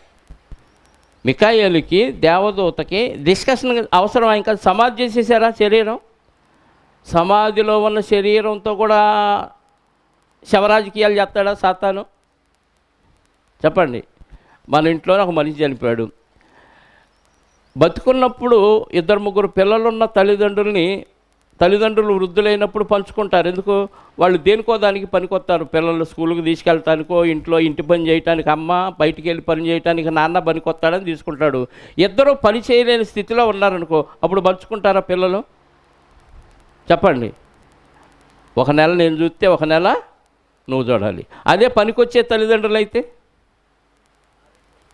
మికాయేలుకి దేవదూతకి డిస్కషన్ అవసరం. ఇంకా సమాధి చేసేసారా శరీరం? సమాధిలో ఉన్న శరీరంతో కూడా శవరాజకీయాలు చేస్తాడా సాతాను? చెప్పండి. మన ఇంట్లోనే ఒక మనిషి చనిపోయాడు. బతుకున్నప్పుడు 2-3 పిల్లలున్న తల్లిదండ్రులు వృద్ధులైనప్పుడు పంచుకుంటారు. ఎందుకు? వాళ్ళు దేనికో దానికి పనికొస్తారు. పిల్లలు స్కూల్కి తీసుకెళ్తానికో, ఇంట్లో ఇంటి పని చేయటానికి అమ్మ, బయటికి వెళ్ళి పని చేయటానికి నాన్న పనికొస్తాడని తీసుకుంటాడు. ఇద్దరు పని చేయలేని స్థితిలో ఉన్నారనుకో, అప్పుడు పంచుకుంటారా పిల్లలు? చెప్పండి. 1 నెల నేను చూస్తే 1 నెల నువ్వు చూడాలి. అదే పనికొచ్చే తల్లిదండ్రులు అయితే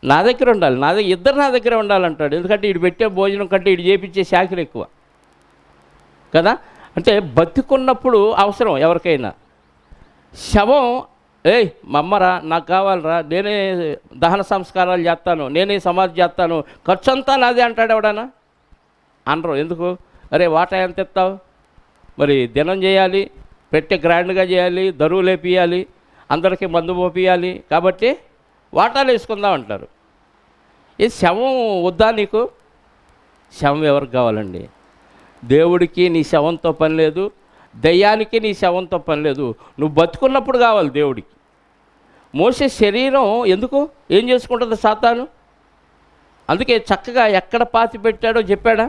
నా దగ్గర ఉండాలి, ఇద్దరు నా దగ్గర ఉండాలంటాడు. ఎందుకంటే ఇటు పెట్టే భోజనం కంటే ఇటు చేపించే శాఖలు ఎక్కువ కదా. అంటే బతుకున్నప్పుడు అవసరం ఎవరికైనా. శవం మమ్మరా, నాకు కావాలరా, నేనే దహన సంస్కారాలు చేస్తాను, నేనే సమాధి చేస్తాను, ఖర్చు అంతా నాదే అంటాడు ఎవడన్నా? అనరు. ఎందుకు? అరే వాటా ఎంత ఇస్తావు, మరి దినం చేయాలి, పెట్టే గ్రాండ్గా చేయాలి, దరువు లేపియాలి, అందరికీ మందు పోపియాలి, కాబట్టి వాటాలు వేసుకుందాం అంటారు. ఈ శవం వద్దా నీకు? శవం ఎవరికి కావాలండి? దేవుడికి నీ శవంతో పని లేదు, దయ్యానికి నీ శవంతో పని లేదు. నువ్వు బతుకున్నప్పుడు కావాలి దేవుడికి. మోసే శరీరం ఎందుకు ఏం చేసుకుంటుంది సాతాను? అందుకే చక్కగా ఎక్కడ పాతి పెట్టాడో చెప్పాడా?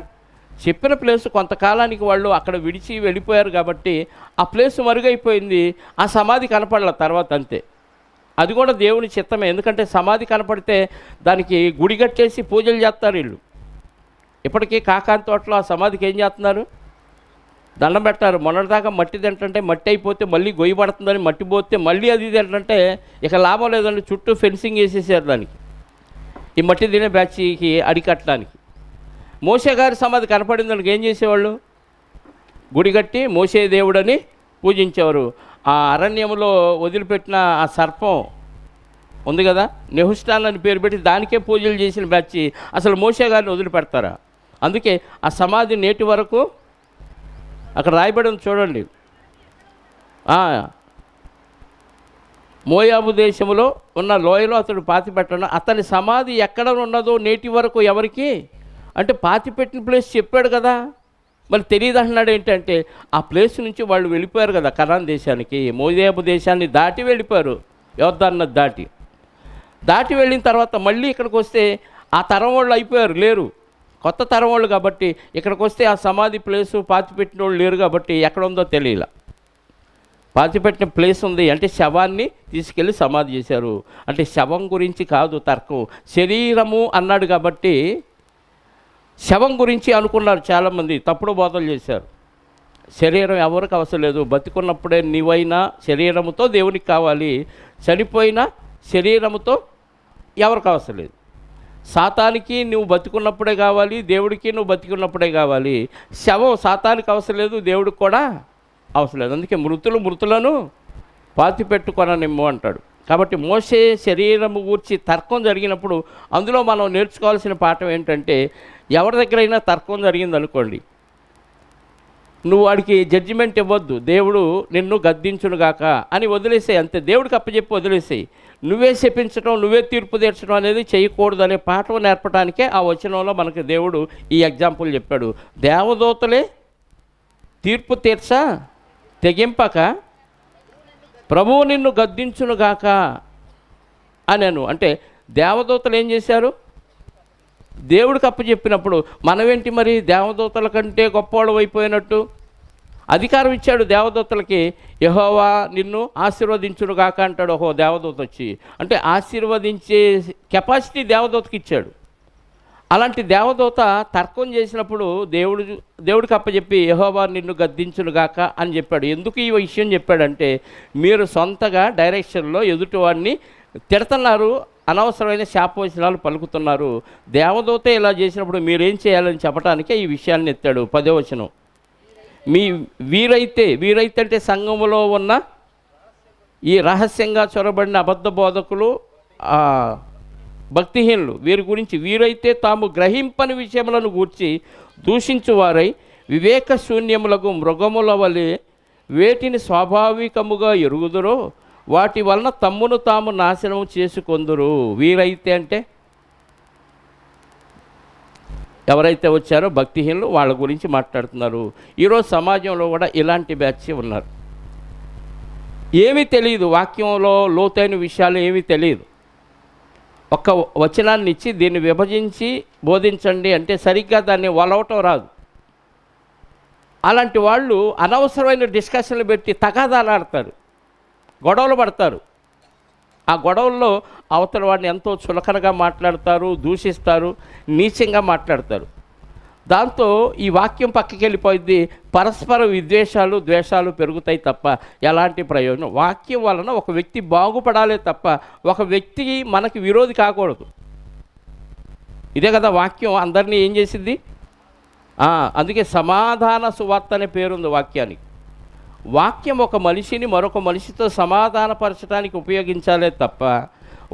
చెప్పిన ప్లేసు కొంతకాలానికి వాళ్ళు అక్కడ విడిచి వెళ్ళిపోయారు కాబట్టి ఆ ప్లేసు మరుగైపోయింది. ఆ సమాధి కనపడల తర్వాత అంతే. అది కూడా దేవుని చిత్తమే. ఎందుకంటే సమాధి కనపడితే దానికి గుడి కట్టేసి పూజలు చేస్తారు వీళ్ళు. ఇప్పటికీ కాకాని తోటలో ఆ సమాధికి ఏం చేస్తున్నారు? దండం పెట్టారు. మొన్నటిదాకా మట్టి తింటుంటే మట్టి అయిపోతే మళ్ళీ గొయ్యి పడుతుందని మట్టి పోతే మళ్ళీ అది తింటుంటే ఇక లాభం లేదండి, చుట్టూ ఫెన్సింగ్ వేసేసారు దానికి, ఈ మట్టి తినే బ్యాచ్కి అడికట్టడానికి. మోషే గారి సమాధి కనపడిందానికి ఏం చేసేవాళ్ళు? గుడి కట్టి మోసే దేవుడని పూజించేవారు. ఆ అరణ్యంలో వదిలిపెట్టిన ఆ సర్పం ఉంది కదా, నెహుష్టాన్ అని పేరు పెట్టి దానికే పూజలు చేసిన బ్యాచ్ అసలు మోసే గారిని వదిలిపెడతారా? అందుకే ఆ సమాధి నేటి వరకు అక్కడ రాయబడి ఉంది చూడండి. మోయాబు దేశంలో ఉన్న లోయలో అతడు పాతిపెట్టడం, అతని సమాధి ఎక్కడ ఉన్నదో నేటి వరకు ఎవరికి అంటే పాతిపెట్టిన ప్లేస్ చెప్పాడు కదా, మరి తెలియదు అంటున్నాడు. ఏంటంటే ఆ ప్లేస్ నుంచి వాళ్ళు వెళ్ళిపోయారు కదా కనాన్ దేశానికి, మోయాబు దేశాన్ని దాటి వెళ్ళిపోయారు, యోర్దాను దాటి వెళ్ళిన తర్వాత మళ్ళీ ఇక్కడికి వస్తే ఆ తరం వాళ్ళు అయిపోయారు, లేరు, కొత్త తరం వాళ్ళు కాబట్టి ఇక్కడికి వస్తే ఆ సమాధి ప్లేసు పాతిపెట్టిన వాళ్ళు లేరు కాబట్టి ఎక్కడ ఉందో తెలియలా. పాతిపెట్టిన ప్లేస్ ఉంది అంటే శవాన్ని తీసుకెళ్ళి సమాధి చేశారు. అంటే శవం గురించి కాదు తర్కం, శరీరము అన్నాడు కాబట్టి శవం గురించి అనుకున్నారు చాలామంది, తప్పుడు బోధలు చేశారు. శరీరం ఎవరికి అవసరం లేదు, బతికున్నప్పుడే నీవైనా శరీరముతో దేవునికి కావాలి, చనిపోయినా శరీరముతో ఎవరికి అవసరం లేదు. సాతానికి నువ్వు బతికున్నప్పుడే కావాలి, దేవుడికి నువ్వు బతికున్నప్పుడే కావాలి. శవం సాతానికి అవసరం లేదు, దేవుడికి కూడా అవసరం లేదు. అందుకే మృతులను పాతి పెట్టుకొననిమ్ము అంటాడు. కాబట్టి మోసే శరీరము గూర్చి తర్కం జరిగినప్పుడు అందులో మనం నేర్చుకోవాల్సిన పాఠం ఏంటంటే, ఎవరి దగ్గరైనా తర్కం జరిగిందనుకోండి, నువ్వు వాడికి జడ్జిమెంట్ ఇవ్వద్దు, దేవుడు నిన్ను గద్దించునుగాక అని వదిలేసేయి, అంతే. దేవుడికి అప్పచెప్పి వదిలేసేయి. నువ్వే శపించడం, నువ్వే తీర్పు తీర్చడం అనేది చేయకూడదు అనే పాఠం నేర్పడానికే ఆ వచనంలో మనకి దేవుడు ఈ ఎగ్జాంపుల్ చెప్పాడు. దేవదూతలే తీర్పు తెగింపక ప్రభువు నిన్ను గద్దించునుగాక అనను. అంటే దేవదూతలు ఏం చేశారు? దేవుడికి అప్పచెప్పినప్పుడు మనమేంటి మరి దేవదూతల కంటే గొప్పవాడు అయిపోయినట్టు? అధికారం ఇచ్చాడు దేవదూతలకి, యెహోవా నిన్ను ఆశీర్వదించునుగాక అంటాడు ఓహో దేవదూత వచ్చి. అంటే ఆశీర్వదించే కెపాసిటీ దేవదూతకి ఇచ్చాడు. అలాంటి దేవదూత తర్కం చేసినప్పుడు దేవుడికి అప్పచెప్పి యెహోవా నిన్ను గద్దించునుగాక అని చెప్పాడు. ఎందుకు ఈ విషయం చెప్పాడంటే, మీరు సొంతగా డైరెక్షన్లో ఎదుటివాడిని తిడుతున్నారు, అనవసరమైన శాపవచనాలు పలుకుతున్నారు. దేవదూత ఇలా చేసినప్పుడు మీరేం చేయాలని చెప్పడానికే ఈ విషయాన్ని ఎత్తాడు. 10వ వచనం, వీరైతే అంటే సంఘములో ఉన్న ఈ రహస్యంగా చొరబడిన అబద్ధ బోధకులు, భక్తిహీనులు, వీరి గురించి వీరైతే తాము గ్రహింపని విషయములను గూర్చి దూషించువారై వివేక శూన్యములకు మృగముల వలె వేటిని స్వాభావికముగా ఎరుగుదురో వాటి వలన తమ్మును తాము నాశనం చేసుకొందురు. వీరైతే అంటే ఎవరైతే వచ్చారో భక్తిహీనులు, వాళ్ళ గురించి మాట్లాడుతున్నారు. ఈరోజు సమాజంలో కూడా ఇలాంటి బ్యాచ్ ఉన్నారు. ఏమీ తెలియదు, వాక్యంలో లోతైన విషయాలు ఏమీ తెలియదు. ఒక్క వచనాన్ని ఇచ్చి దీన్ని విభజించి బోధించండి అంటే సరిగ్గా దాన్ని వలవటం రాదు. అలాంటి వాళ్ళు అనవసరమైన డిస్కషన్లు పెట్టి తగాదాలు ఆడతారు, గొడవలు పడతారు. ఆ గొడవల్లో అవతల వాడిని ఎంతో చులకనగా మాట్లాడతారు, దూషిస్తారు, నీచంగా మాట్లాడతారు. దాంతో ఈ వాక్యం పక్కకి వెళ్ళిపోయింది, పరస్పర విద్వేషాలు ద్వేషాలు పెరుగుతాయి తప్ప ఎలాంటి ప్రయోజనం. వాక్యం వలన ఒక వ్యక్తి బాగుపడాలే తప్ప ఒక వ్యక్తి మనకి విరోధి కాకూడదు. ఇదే కదా వాక్యం అందరినీ ఏం చేసింది. అందుకే సమాధాన సువార్త అనే పేరుంది వాక్యానికి. వాక్యం ఒక మనిషిని మరొక మనిషితో సమాధానపరచడానికి ఉపయోగించాలే తప్ప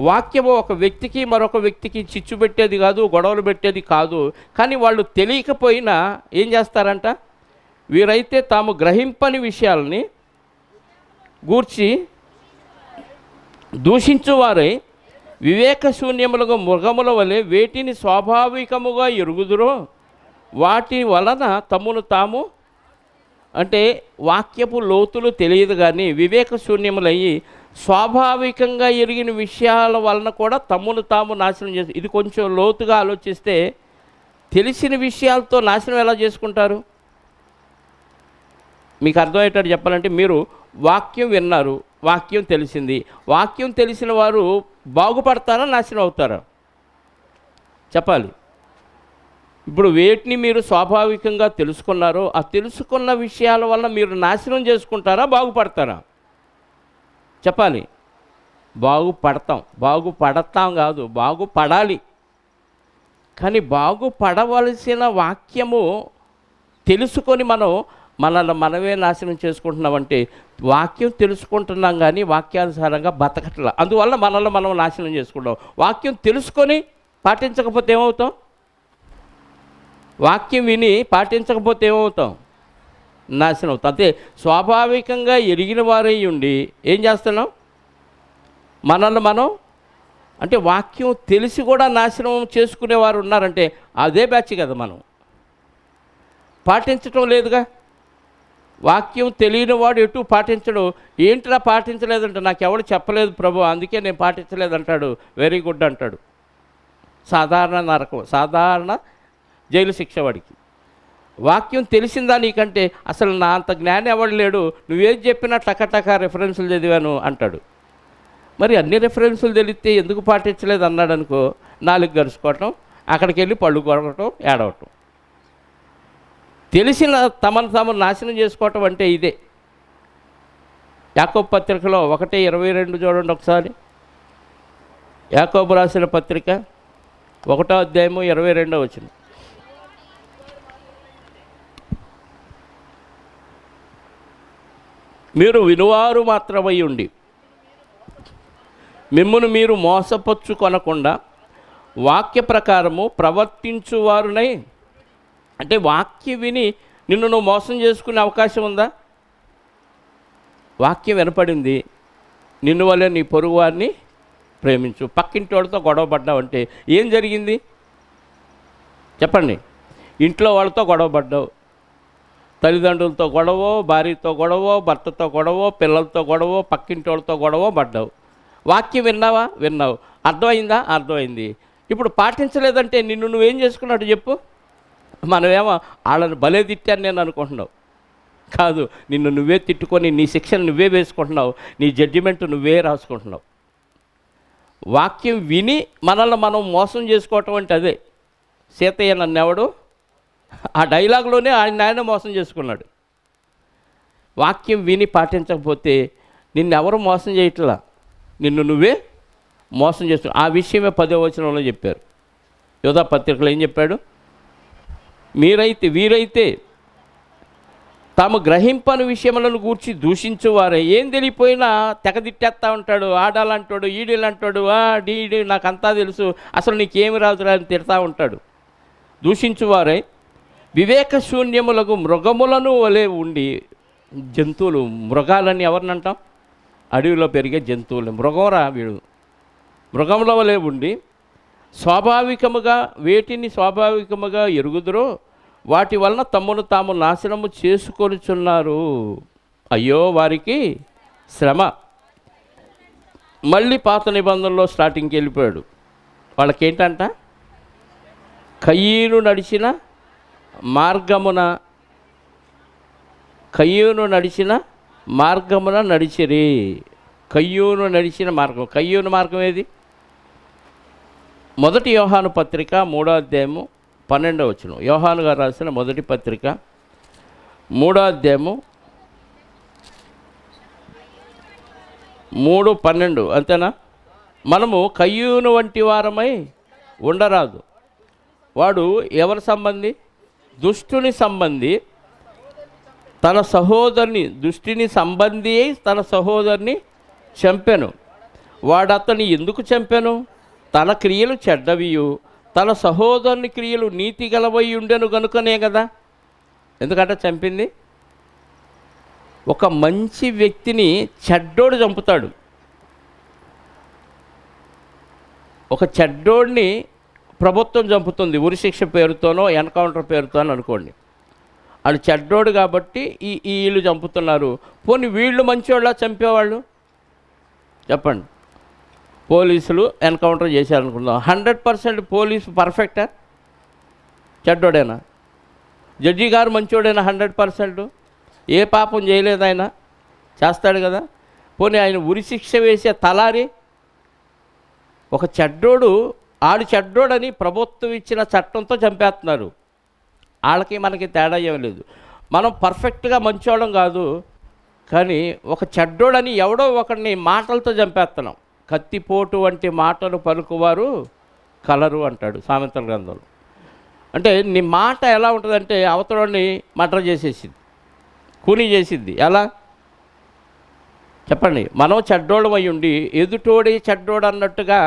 వాక్యము ఒక వ్యక్తికి మరొక వ్యక్తికి చిచ్చు పెట్టేది కాదు, గొడవలు పెట్టేది కాదు. కానీ వాళ్ళు తెలియకపోయినా ఏం చేస్తారంట, వీరైతే తాము గ్రహింపని విషయాలని గూర్చి దూషించువారై వివేక శూన్యములుగా మృగముల వలె వేటిని స్వాభావికముగా ఎరుగుదురో వాటి వలన తమ్మును తాము, అంటే వాక్యపు లోతులు తెలియదు కానీ వివేక శూన్యములయ్యి స్వాభావికంగా ఎరిగిన విషయాల వలన కూడా తమ్మును తాము నాశనం చేసి. ఇది కొంచెం లోతుగా ఆలోచిస్తే తెలిసిన విషయాలతో నాశనం ఎలా చేసుకుంటారు? మీకు అర్థమయ్యేటట్టు చెప్పాలంటే, మీరు వాక్యం విన్నారు, వాక్యం తెలిసింది, వాక్యం తెలిసిన వారు బాగుపడతారా నాశనం అవుతారా చెప్పాలి. ఇప్పుడు వేటిని మీరు స్వాభావికంగా తెలుసుకున్నారో ఆ తెలుసుకున్న విషయాల వల్ల మీరు నాశనం చేసుకుంటారా బాగుపడతారా చెప్పాలి. బాగుపడతాం కాదు, బాగుపడాలి. కానీ బాగుపడవలసిన వాక్యము తెలుసుకొని మనం మనల్ని మనమే నాశనం చేసుకుంటున్నామంటే వాక్యం తెలుసుకుంటున్నాం కానీ వాక్యానుసారంగా బతకట్లా. అందువల్ల మనల్ని మనం నాశనం చేసుకుంటాం. వాక్యం తెలుసుకొని పాటించకపోతే ఏమవుతాం? వాక్యం విని పాటించకపోతే ఏమవుతాం? నాశనం అవుతాం. అంతే. స్వాభావికంగా ఎరిగిన వారై ఉండి ఏం చేస్తున్నాం? మనల్ని మనం అంటే వాక్యం తెలిసి కూడా నాశనం చేసుకునేవారు ఉన్నారంటే అదే బ్యాచ్ కదా. మనం పాటించటం లేదుగా. వాక్యం తెలియని వాడు ఎటు పాటించడు. ఏంటిలా పాటించలేదంటే నాకు ఎవడు చెప్పలేదు ప్రభు, అందుకే నేను పాటించలేదంటాడు. వెరీ గుడ్ అంటాడు. సాధారణ నరకం, సాధారణ జైలు శిక్ష వాడికి. వాక్యం తెలిసిందా నీకంటే అసలు నా అంత జ్ఞానం ఎవడు లేడు, నువ్వేం చెప్పినా టకటక రెఫరెన్సులు చదివాను అంటాడు. మరి అన్ని రెఫరెన్సులు తెలిస్తే ఎందుకు పాటించలేదు అన్నాడు అనుకో, నాలుగు గరుచుకోవటం, అక్కడికి వెళ్ళి పళ్ళు కొరకటం, ఏడవటం. తెలిసిన తమను తాము నాశనం చేసుకోవటం అంటే ఇదే. యాకోబు పత్రికలో 1:22 చూడండి ఒకసారి. యాకోబు రాసిన పత్రిక 1వ అధ్యాయము 22వ వచనం. మీరు వినువారు మాత్రమై ఉండి మిమ్మును మీరు మోసపుచ్చుకొనకుండా వాక్య ప్రకారము ప్రవర్తించువారునై. అంటే వాక్యం విని నిన్ను నువ్వు మోసం చేసుకునే అవకాశం ఉందా? వాక్యం వినపడింది, నిన్ను వల్లే నీ పొరుగు వారిని ప్రేమించు. పక్కింటి వాడితో గొడవ పడ్డావంటే ఏం జరిగింది చెప్పండి? ఇంట్లో వాళ్ళతో గొడవ పడ్డావు, తల్లిదండ్రులతో గొడవ, భార్యతో గొడవ, భర్తతో గొడవ, పిల్లలతో గొడవ, పక్కింటి వాళ్ళతో గొడవ పడ్డావు. వాక్యం విన్నావా? విన్నావు. అర్థమైందా? అర్థమైంది. ఇప్పుడు పాటించలేదంటే నిన్ను నువ్వేం చేసుకున్నట్టు చెప్పు? మనమేమో వాళ్ళని భలే తిట్టాను నేను అనుకుంటున్నావు. కాదు, నిన్ను నువ్వే తిట్టుకొని నీ శిక్షను నువ్వే వేసుకుంటున్నావు, నీ జడ్జిమెంట్ నువ్వే రాసుకుంటున్నావు. వాక్యం విని మనల్ని మనం మోసం చేసుకోవటం అంటే అదే. సీతయ్య నన్నెవడు ఆ డైలాగ్లోనే ఆయన మోసం చేసుకున్నాడు. వాక్యం విని పాటించకపోతే నిన్నెవరు మోసం చేయట్లా, నిన్ను నువ్వే మోసం చేస్తు. ఆ విషయమే 10వ వచనంలో చెప్పారు. యోధా పత్రికలో ఏం చెప్పాడు? వీరైతే తాము గ్రహింపని విషయములను గూర్చి దూషించువారే. ఏం తెలియపోయినా తెగదిట్టేస్తూ ఉంటాడు. ఆడాలంటాడు, ఈడీలంటాడు, డీడీ నాకంతా తెలుసు, అసలు నీకేమి రాదురా అని తిడతా ఉంటాడు. దూషించువారే వివేక శూన్యములకు మృగములను వలె ఉండి. జంతువులు, మృగాలని ఎవరినంటాం? అడవిలో పెరిగే జంతువులు. మృగంరా వీడు. మృగముల వలె ఉండి వేటిని స్వాభావికముగా ఎరుగుదురో వాటి వలన తమ్మును తాము నాశనము చేసుకొనిచున్నారు. అయ్యో వారికి శ్రమ. మళ్ళీ పాత నిబంధనలో స్టార్టింగ్కి వెళ్ళిపోయాడు. వాళ్ళకేంటంట? కయ్యను నడిచిన మార్గమున నడిచిరి. కయ్యూను నడిచిన మార్గం. కయ్యూను మార్గం ఏది? 1 యోహాను పత్రిక 3వ అధ్యాయము 12వ వచనం. యోహాను గారు రాసిన 1 పత్రిక 3వ అధ్యాయము 3:12 అంతేనా? మనము కయ్యూను వంటి వారమై ఉండరాదు. వాడు ఎవరి సంబంధి? దుష్టుని సంబంధి. దుష్టిని సంబంధి అయి తన సహోదరుని చంపెను. వాడు అతన్ని ఎందుకు చంపెను? తన క్రియలు చెడ్డవియు తన సహోదరుని క్రియలు నీతి గలవై ఉండెను గనుకనే కదా. ఎందుకంటే చంపింది ఒక మంచి వ్యక్తిని చెడ్డోడు చంపుతాడు. ఒక చెడ్డోడిని ప్రభుత్వం చంపుతుంది, ఉరిశిక్ష పేరుతోనో ఎన్కౌంటర్ పేరుతోనో అనుకోండి. వాళ్ళు చెడ్డోడు కాబట్టి వీళ్ళు చంపుతున్నారు. పోనీ వీళ్ళు మంచివాళ్ళ చంపేవాళ్ళు చెప్పండి? పోలీసులు ఎన్కౌంటర్ చేశారనుకుందాం. 100% పోలీసు పర్ఫెక్టా? చెడ్డోడేనా? జడ్జి గారు మంచోడైనా 100% ఏ పాపం చేయలేదు ఆయన, చేస్తాడు కదా. పోనీ ఆయన ఉరిశిక్ష వేసే తలారి ఒక చెడ్డోడు, ఆడు చెడ్డోడని ప్రభుత్వం ఇచ్చిన చట్టంతో చంపేస్తున్నారు. వాళ్ళకి మనకి తేడా ఏం లేదు. మనం పర్ఫెక్ట్గా మంచోళ్ళం కాదు, కానీ ఒక చెడ్డోడని ఎవడో ఒకరిని మాటలతో చంపేస్తున్నాం. కత్తిపోటు వంటి మాటలు పలుకువారు కలరు అంటాడు సామెతల గ్రంథంలో. అంటే నీ మాట ఎలా ఉంటుందంటే అవతలని మర్డర్ చేసేసింది. కూని చేసిద్ది. ఎలా చెప్పండి? మనం చెడ్డోళ్ళం అయి ఉండి ఎదుటోడి చెడ్డోడు అన్నట్టుగా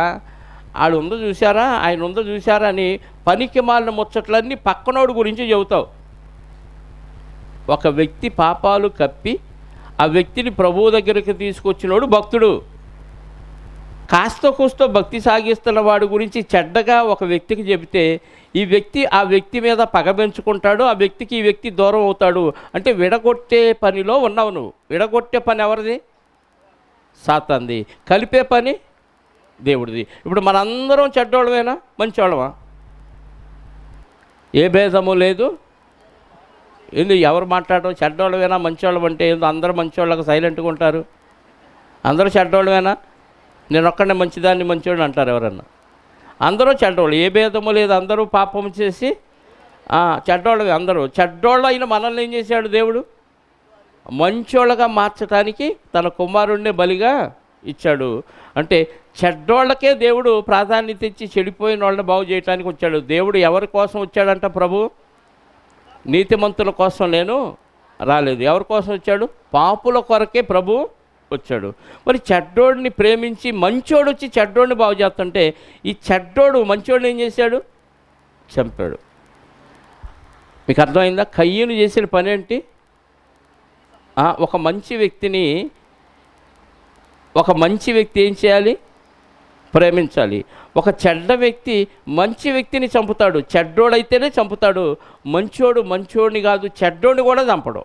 ఆడు ఉందో చూసారా, ఆయన ఉందో చూసారా అని పనికి మాలిన ముచ్చట్లన్నీ పక్కనోడు గురించి చెబుతావు. ఒక వ్యక్తి పాపాలు కప్పి ఆ వ్యక్తిని ప్రభువు దగ్గరికి తీసుకొచ్చినోడు భక్తుడు. కాస్త కూస్తో భక్తి సాగిస్తున్న వాడి గురించి చెడ్డగా ఒక వ్యక్తికి చెబితే ఈ వ్యక్తి ఆ వ్యక్తి మీద పగ పెంచుకుంటాడు, ఆ వ్యక్తికి ఈ వ్యక్తి దూరం అవుతాడు. అంటే విడగొట్టే పనిలో ఉన్నావు నువ్వు. విడగొట్టే పని ఎవరిది? సాతాంది. కలిపే పని దేవుడిది. ఇప్పుడు మనందరం చెడ్డోళ్ళమేనా, మంచివాళ్ళమా? ఏ భేదము లేదు. ఎందుకు ఎవరు మాట్లాడడం? చెడ్డోళ్ళమేనా మంచివాళ్ళం అంటే ఏందో అందరూ మంచివాళ్ళకి సైలెంట్గా ఉంటారు. అందరూ చెడ్డోళ్ళమేనా? నేను ఒక్కడే మంచిదాన్ని మంచివాడిని అంటారు ఎవరన్నా? అందరూ చెడ్డోళ్ళు, ఏ భేదము లేదు. అందరూ పాపం చేసి చెడ్డోళ్ళవి. అందరూ చెడ్డోళ్ళు అయిన మనల్ని ఏం చేశాడు దేవుడు? మంచోళ్ళగా మార్చడానికి తన కుమారుణ్ణి బలిగా ఇచ్చాడు. అంటే చెడ్డోళ్ళకే దేవుడు ప్రాధాన్యత ఇచ్చి చెడిపోయిన వాళ్ళని బాగు చేయడానికి వచ్చాడు. దేవుడు ఎవరి కోసం వచ్చాడంట? ప్రభు నీతిమంతుల కోసం నేను రాలేదు. ఎవరి కోసం వచ్చాడు? పాపుల కొరకే ప్రభు వచ్చాడు. మరి చెడ్డోడిని ప్రేమించి మంచోడు వచ్చి చెడ్డోడిని బాగు చేస్తుంటే ఈ చెడ్డోడు మంచోడిని ఏం చేశాడు? చంపాడు. మీకు అర్థమైందా? కయ్యను చేసిన పని ఏంటి? ఒక మంచి వ్యక్తి ఏం చేయాలి? ప్రేమించాలి. ఒక చెడ్డ వ్యక్తి మంచి వ్యక్తిని చంపుతాడు. చెడ్డోడైతేనే చంపుతాడు. మంచోడిని కాదు, చెడ్డోడిని కూడా చంపడు.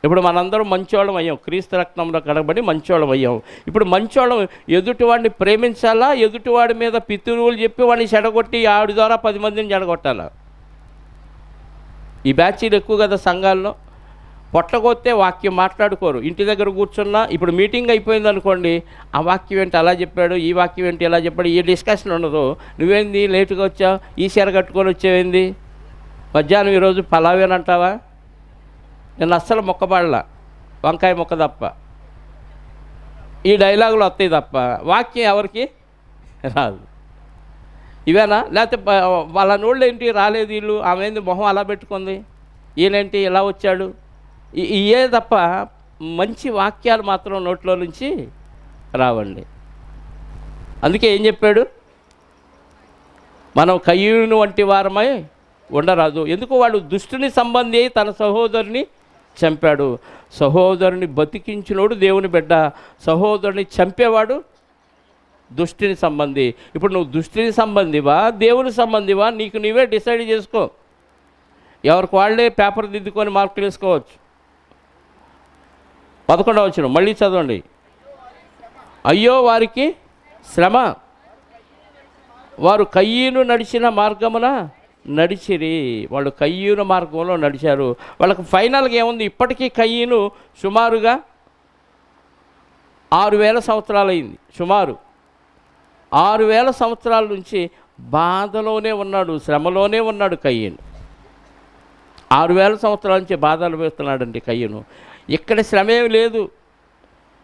ఇప్పుడు మనందరం మంచోళ్ళం అయ్యాం, క్రీస్తు రక్తంలో కడగబడి మంచోళ్ళం అయ్యాం. ఇప్పుడు మంచోళ్ళం ఎదుటివాడిని ప్రేమించాలా, ఎదుటివాడి మీద పితురువులు చెప్పి వాడిని చెడగొట్టి ఆడి ద్వారా 10 మందిని చెడగొట్టాలా? ఈ బ్యాచీలు ఎక్కువ కదా సంఘాల్లో. పొట్టగొత్తే వాక్యం మాట్లాడుకోరు. ఇంటి దగ్గర కూర్చున్నా, ఇప్పుడు మీటింగ్ అయిపోయింది అనుకోండి, ఆ వాక్యం ఏంటి అలా చెప్పాడు, ఈ వాక్యం ఏంటి ఎలా చెప్పాడు, ఈ డిస్కషన్ ఉండదు. నువ్వేంది లేటుగా వచ్చావు, ఈ చీర కట్టుకొని వచ్చేవేంది, మధ్యాహ్నం ఈరోజు పలావేనంటావా? నేను అస్సలు మొక్కబడలా, వంకాయ మొక్క తప్ప. ఈ డైలాగులు వస్తాయి తప్ప వాక్యం ఎవరికి రాదు. ఇవేనా? లేకపోతే వాళ్ళ నోళ్ళు ఏంటి రాలేదు, వీళ్ళు ఆమె ఏంది మొహం అలా పెట్టుకుంది, ఈయనేంటి ఇలా వచ్చాడు, ఇయే తప్ప మంచి వాక్యాలు మాత్రం నోట్లో నుంచి రావండి. అందుకే ఏం చెప్పాడు? మనం కయ్యూను వంటి వారమై ఉండరాదు. ఎందుకు? వాడు దుష్టుని సంబంధి అయి తన సహోదరుని చంపాడు. సహోదరుని బతికించినోడు దేవుని బిడ్డ, సహోదరుని చంపేవాడు దుష్టుని సంబంధి. ఇప్పుడు నువ్వు దుష్టుని సంబంధివా దేవుని సంబంధివా నీకు నీవే డిసైడ్ చేసుకో. ఎవరికి వాళ్ళే పేపర్ దిద్దుకొని మార్కులు వేసుకోవచ్చు. 11వ వచనం మళ్ళీ చదవండి. అయ్యో వారికి శ్రమ, వారు కయ్యూను నడిచిన మార్గమున నడిచిరి. వాళ్ళు కయ్యూను మార్గంలో నడిచారు. వాళ్ళకి ఫైనల్గా ఏముంది? ఇప్పటికీ కయ్యూను సుమారుగా 6000 సంవత్సరాలు అయింది. సుమారు 6000 సంవత్సరాల నుంచి బాధలోనే ఉన్నాడు, శ్రమలోనే ఉన్నాడు కయ్యూను. 6000 సంవత్సరాల నుంచి బాధలు వేస్తున్నాడండి కయ్యూను. ఇక్కడ శ్రమ ఏమి లేదు.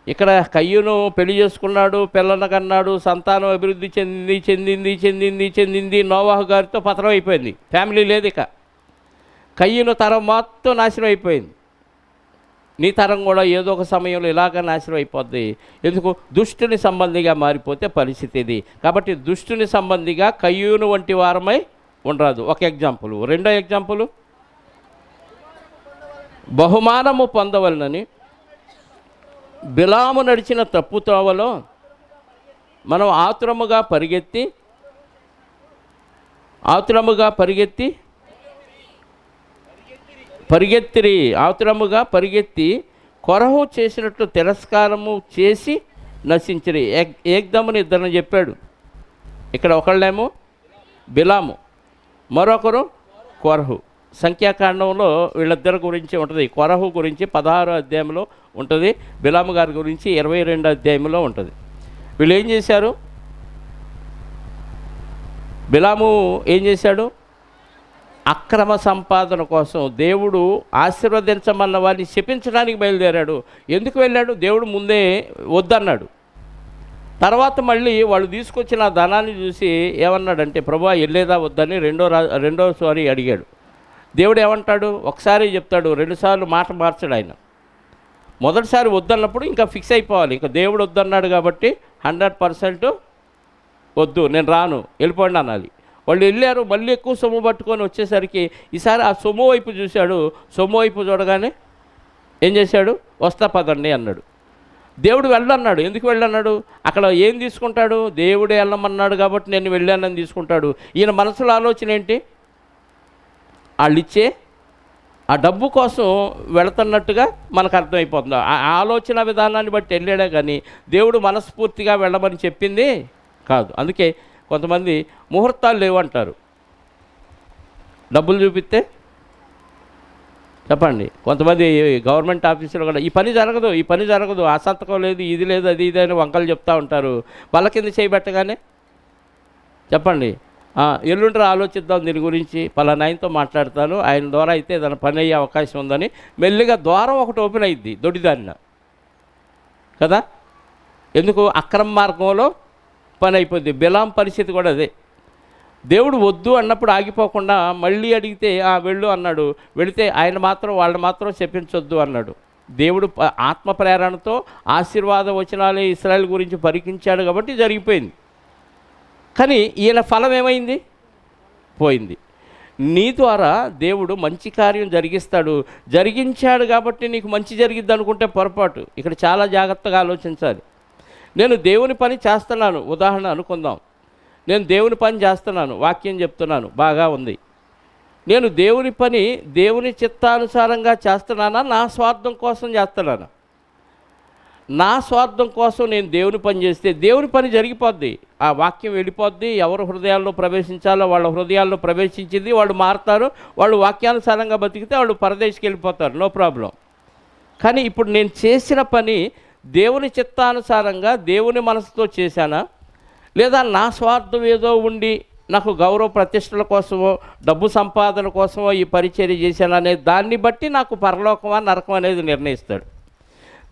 ఇక్కడ కయ్యూను పెళ్లి చేసుకున్నాడు, పిల్లలను కన్నాడు, సంతానం అభివృద్ధి చెందింది. నోవాహు గారితో పతనం అయిపోయింది, ఫ్యామిలీ లేదు. ఇక కయ్యూను తరం మొత్తం నాశనం అయిపోయింది. నీ తరం కూడా ఏదో ఒక సమయంలో ఇలాగ నాశనం అయిపోద్ది. ఎందుకు? దుష్టుని సంబంధిగా మారిపోతే పరిస్థితి ఇది. కాబట్టి దుష్టుని సంబంధిగా కయ్యూను వంటి వారమై ఉండరాదు. ఒక ఎగ్జాంపుల్. రెండో ఎగ్జాంపుల్, బహుమానము పొందవలనని బిలాము నడిచిన తప్పు త్రోవలో మనం ఆతురముగా పరిగెత్తి కొరహు చేసినట్లు తిరస్కారము చేసి నశించిరి. ఏకదముని ఇద్దరిని చెప్పాడు. ఇక్కడ ఒకళ్ళేమో బిలాము, మరొకరు కొరహు. సంఖ్యాకాండంలో వీళ్ళిద్దరి గురించి ఉంటుంది. కొరహు గురించి 16వ అధ్యాయంలో ఉంటుంది, బిలాము గారి గురించి 22వ అధ్యాయంలో ఉంటుంది. వీళ్ళు ఏం చేశారు? బిలాము ఏం చేశాడు? అక్రమ సంపాదన కోసం దేవుడు ఆశీర్వదించమన్న వారిని శపించడానికి బయలుదేరాడు. ఎందుకు వెళ్ళాడు? దేవుడు ముందే వద్దన్నాడు. తర్వాత మళ్ళీ వాళ్ళు తీసుకొచ్చిన ధనాన్ని చూసి ఏమన్నాడంటే, ప్రభువా వెళ్ళేదా వద్దని రెండోసారి అడిగాడు. దేవుడు ఏమంటాడు? ఒకసారి చెప్తాడు, రెండుసార్లు మాట మార్చాడు ఆయన. మొదటిసారి వద్దన్నప్పుడు ఇంకా ఫిక్స్ అయిపోవాలి, ఇంకా దేవుడు వద్దన్నాడు కాబట్టి 100% వద్దు, నేను రాను, వెళ్ళిపోండి అనాలి. వాళ్ళు వెళ్ళారు, మళ్ళీ ఎక్కువ సొమ్ము పట్టుకొని వచ్చేసరికి ఈసారి ఆ సొమ్ము వైపు చూశాడు. సొమ్ము వైపు చూడగానే ఏం చేశాడు? వస్తా పదండి అన్నాడు. దేవుడు వెళ్ళన్నాడు. ఎందుకు వెళ్ళన్నాడు? అక్కడ ఏం తీసుకుంటాడు? దేవుడే వెళ్ళమన్నాడు కాబట్టి నేను వెళ్ళానని తీసుకుంటాడు. ఈయన మనసులో ఆలోచన ఏంటి? వాళ్ళు ఇచ్చే ఆ డబ్బు కోసం వెళుతున్నట్టుగా మనకు అర్థమైపోతుంది. ఆ ఆలోచన విధానాన్ని బట్టి వెళ్ళాడే కానీ దేవుడు మనస్ఫూర్తిగా వెళ్ళమని చెప్పింది కాదు. అందుకే కొంతమంది ముహూర్తాలు లేవంటారు. డబ్బులు చూపిస్తే చెప్పండి. కొంతమంది గవర్నమెంట్ ఆఫీసులో కూడా ఈ పని జరగదు, ఈ పని జరగదు, ఆ సంతకం లేదు, ఇది లేదు, అది ఇది అని వంకలు చెప్తూ ఉంటారు. వాళ్ళ కింద చేయబెట్టగానే చెప్పండి, ఎల్లుండి ఆలోచిద్దాం దీని గురించి, పలానా ఆయనతో మాట్లాడతాను, ఆయన ద్వారా అయితే ఏదైనా పని అయ్యే అవకాశం ఉందని మెల్లిగా ద్వారం ఒకటి ఓపెన్ అయ్యిద్ది దొడ్డిదారిన కదా. ఎందుకు? అక్రమ మార్గంలో పని అయిపోద్ది. బిలాం పరిస్థితి కూడా అదే. దేవుడు వద్దు అన్నప్పుడు ఆగిపోకుండా మళ్ళీ అడిగితే వెళ్ళు అన్నాడు. వెళితే ఆయన మాత్రం వాళ్ళని మాత్రం శపించొద్దు అన్నాడు. దేవుడు ఆత్మ ప్రేరణతో ఆశీర్వాద వచనాలే ఇశ్రాయేలు గురించి పరికించాడు కాబట్టి జరిగిపోయింది. కానీ ఈయన ఫలం ఏమైంది? పోయింది. నీ ద్వారా దేవుడు మంచి కార్యం జరిగిస్తాడు. జరిగించాడు కాబట్టి నీకు మంచి జరిగిద్ది అనుకుంటే పొరపాటు. ఇక్కడ చాలా జాగ్రత్తగా ఆలోచించాలి. నేను దేవుని పని చేస్తున్నాను, ఉదాహరణ అనుకుందాం. నేను దేవుని పని చేస్తున్నాను, వాక్యం చెప్తున్నాను, బాగా ఉంది. నేను దేవుని పని దేవుని చిత్తానుసారంగా చేస్తున్నానా, నా స్వార్థం కోసం చేస్తున్నానా? నా స్వార్థం కోసం నేను దేవుని పని చేస్తే దేవుని పని జరిగిపోద్ది, ఆ వాక్యం వెళ్ళిపోద్ది. ఎవరు హృదయాల్లో ప్రవేశించాలో వాళ్ళ హృదయాల్లో ప్రవేశించింది, వాళ్ళు మారుతారు. వాళ్ళు వాక్యానుసారంగా బతికితే వాళ్ళు పరదేశికి వెళ్ళిపోతారు, నో ప్రాబ్లం. కానీ ఇప్పుడు నేను చేసిన పని దేవుని చిత్తానుసారంగా దేవుని మనసుతో చేశానా, లేదా నా స్వార్థం ఏదో ఉండి నాకు గౌరవ ప్రతిష్టల కోసమో డబ్బు సంపాదన కోసమో ఈ పరిచర్య చేశాను అనే దాన్ని బట్టి నాకు పరలోకమా నరకం అనేది నిర్ణయిస్తాడు.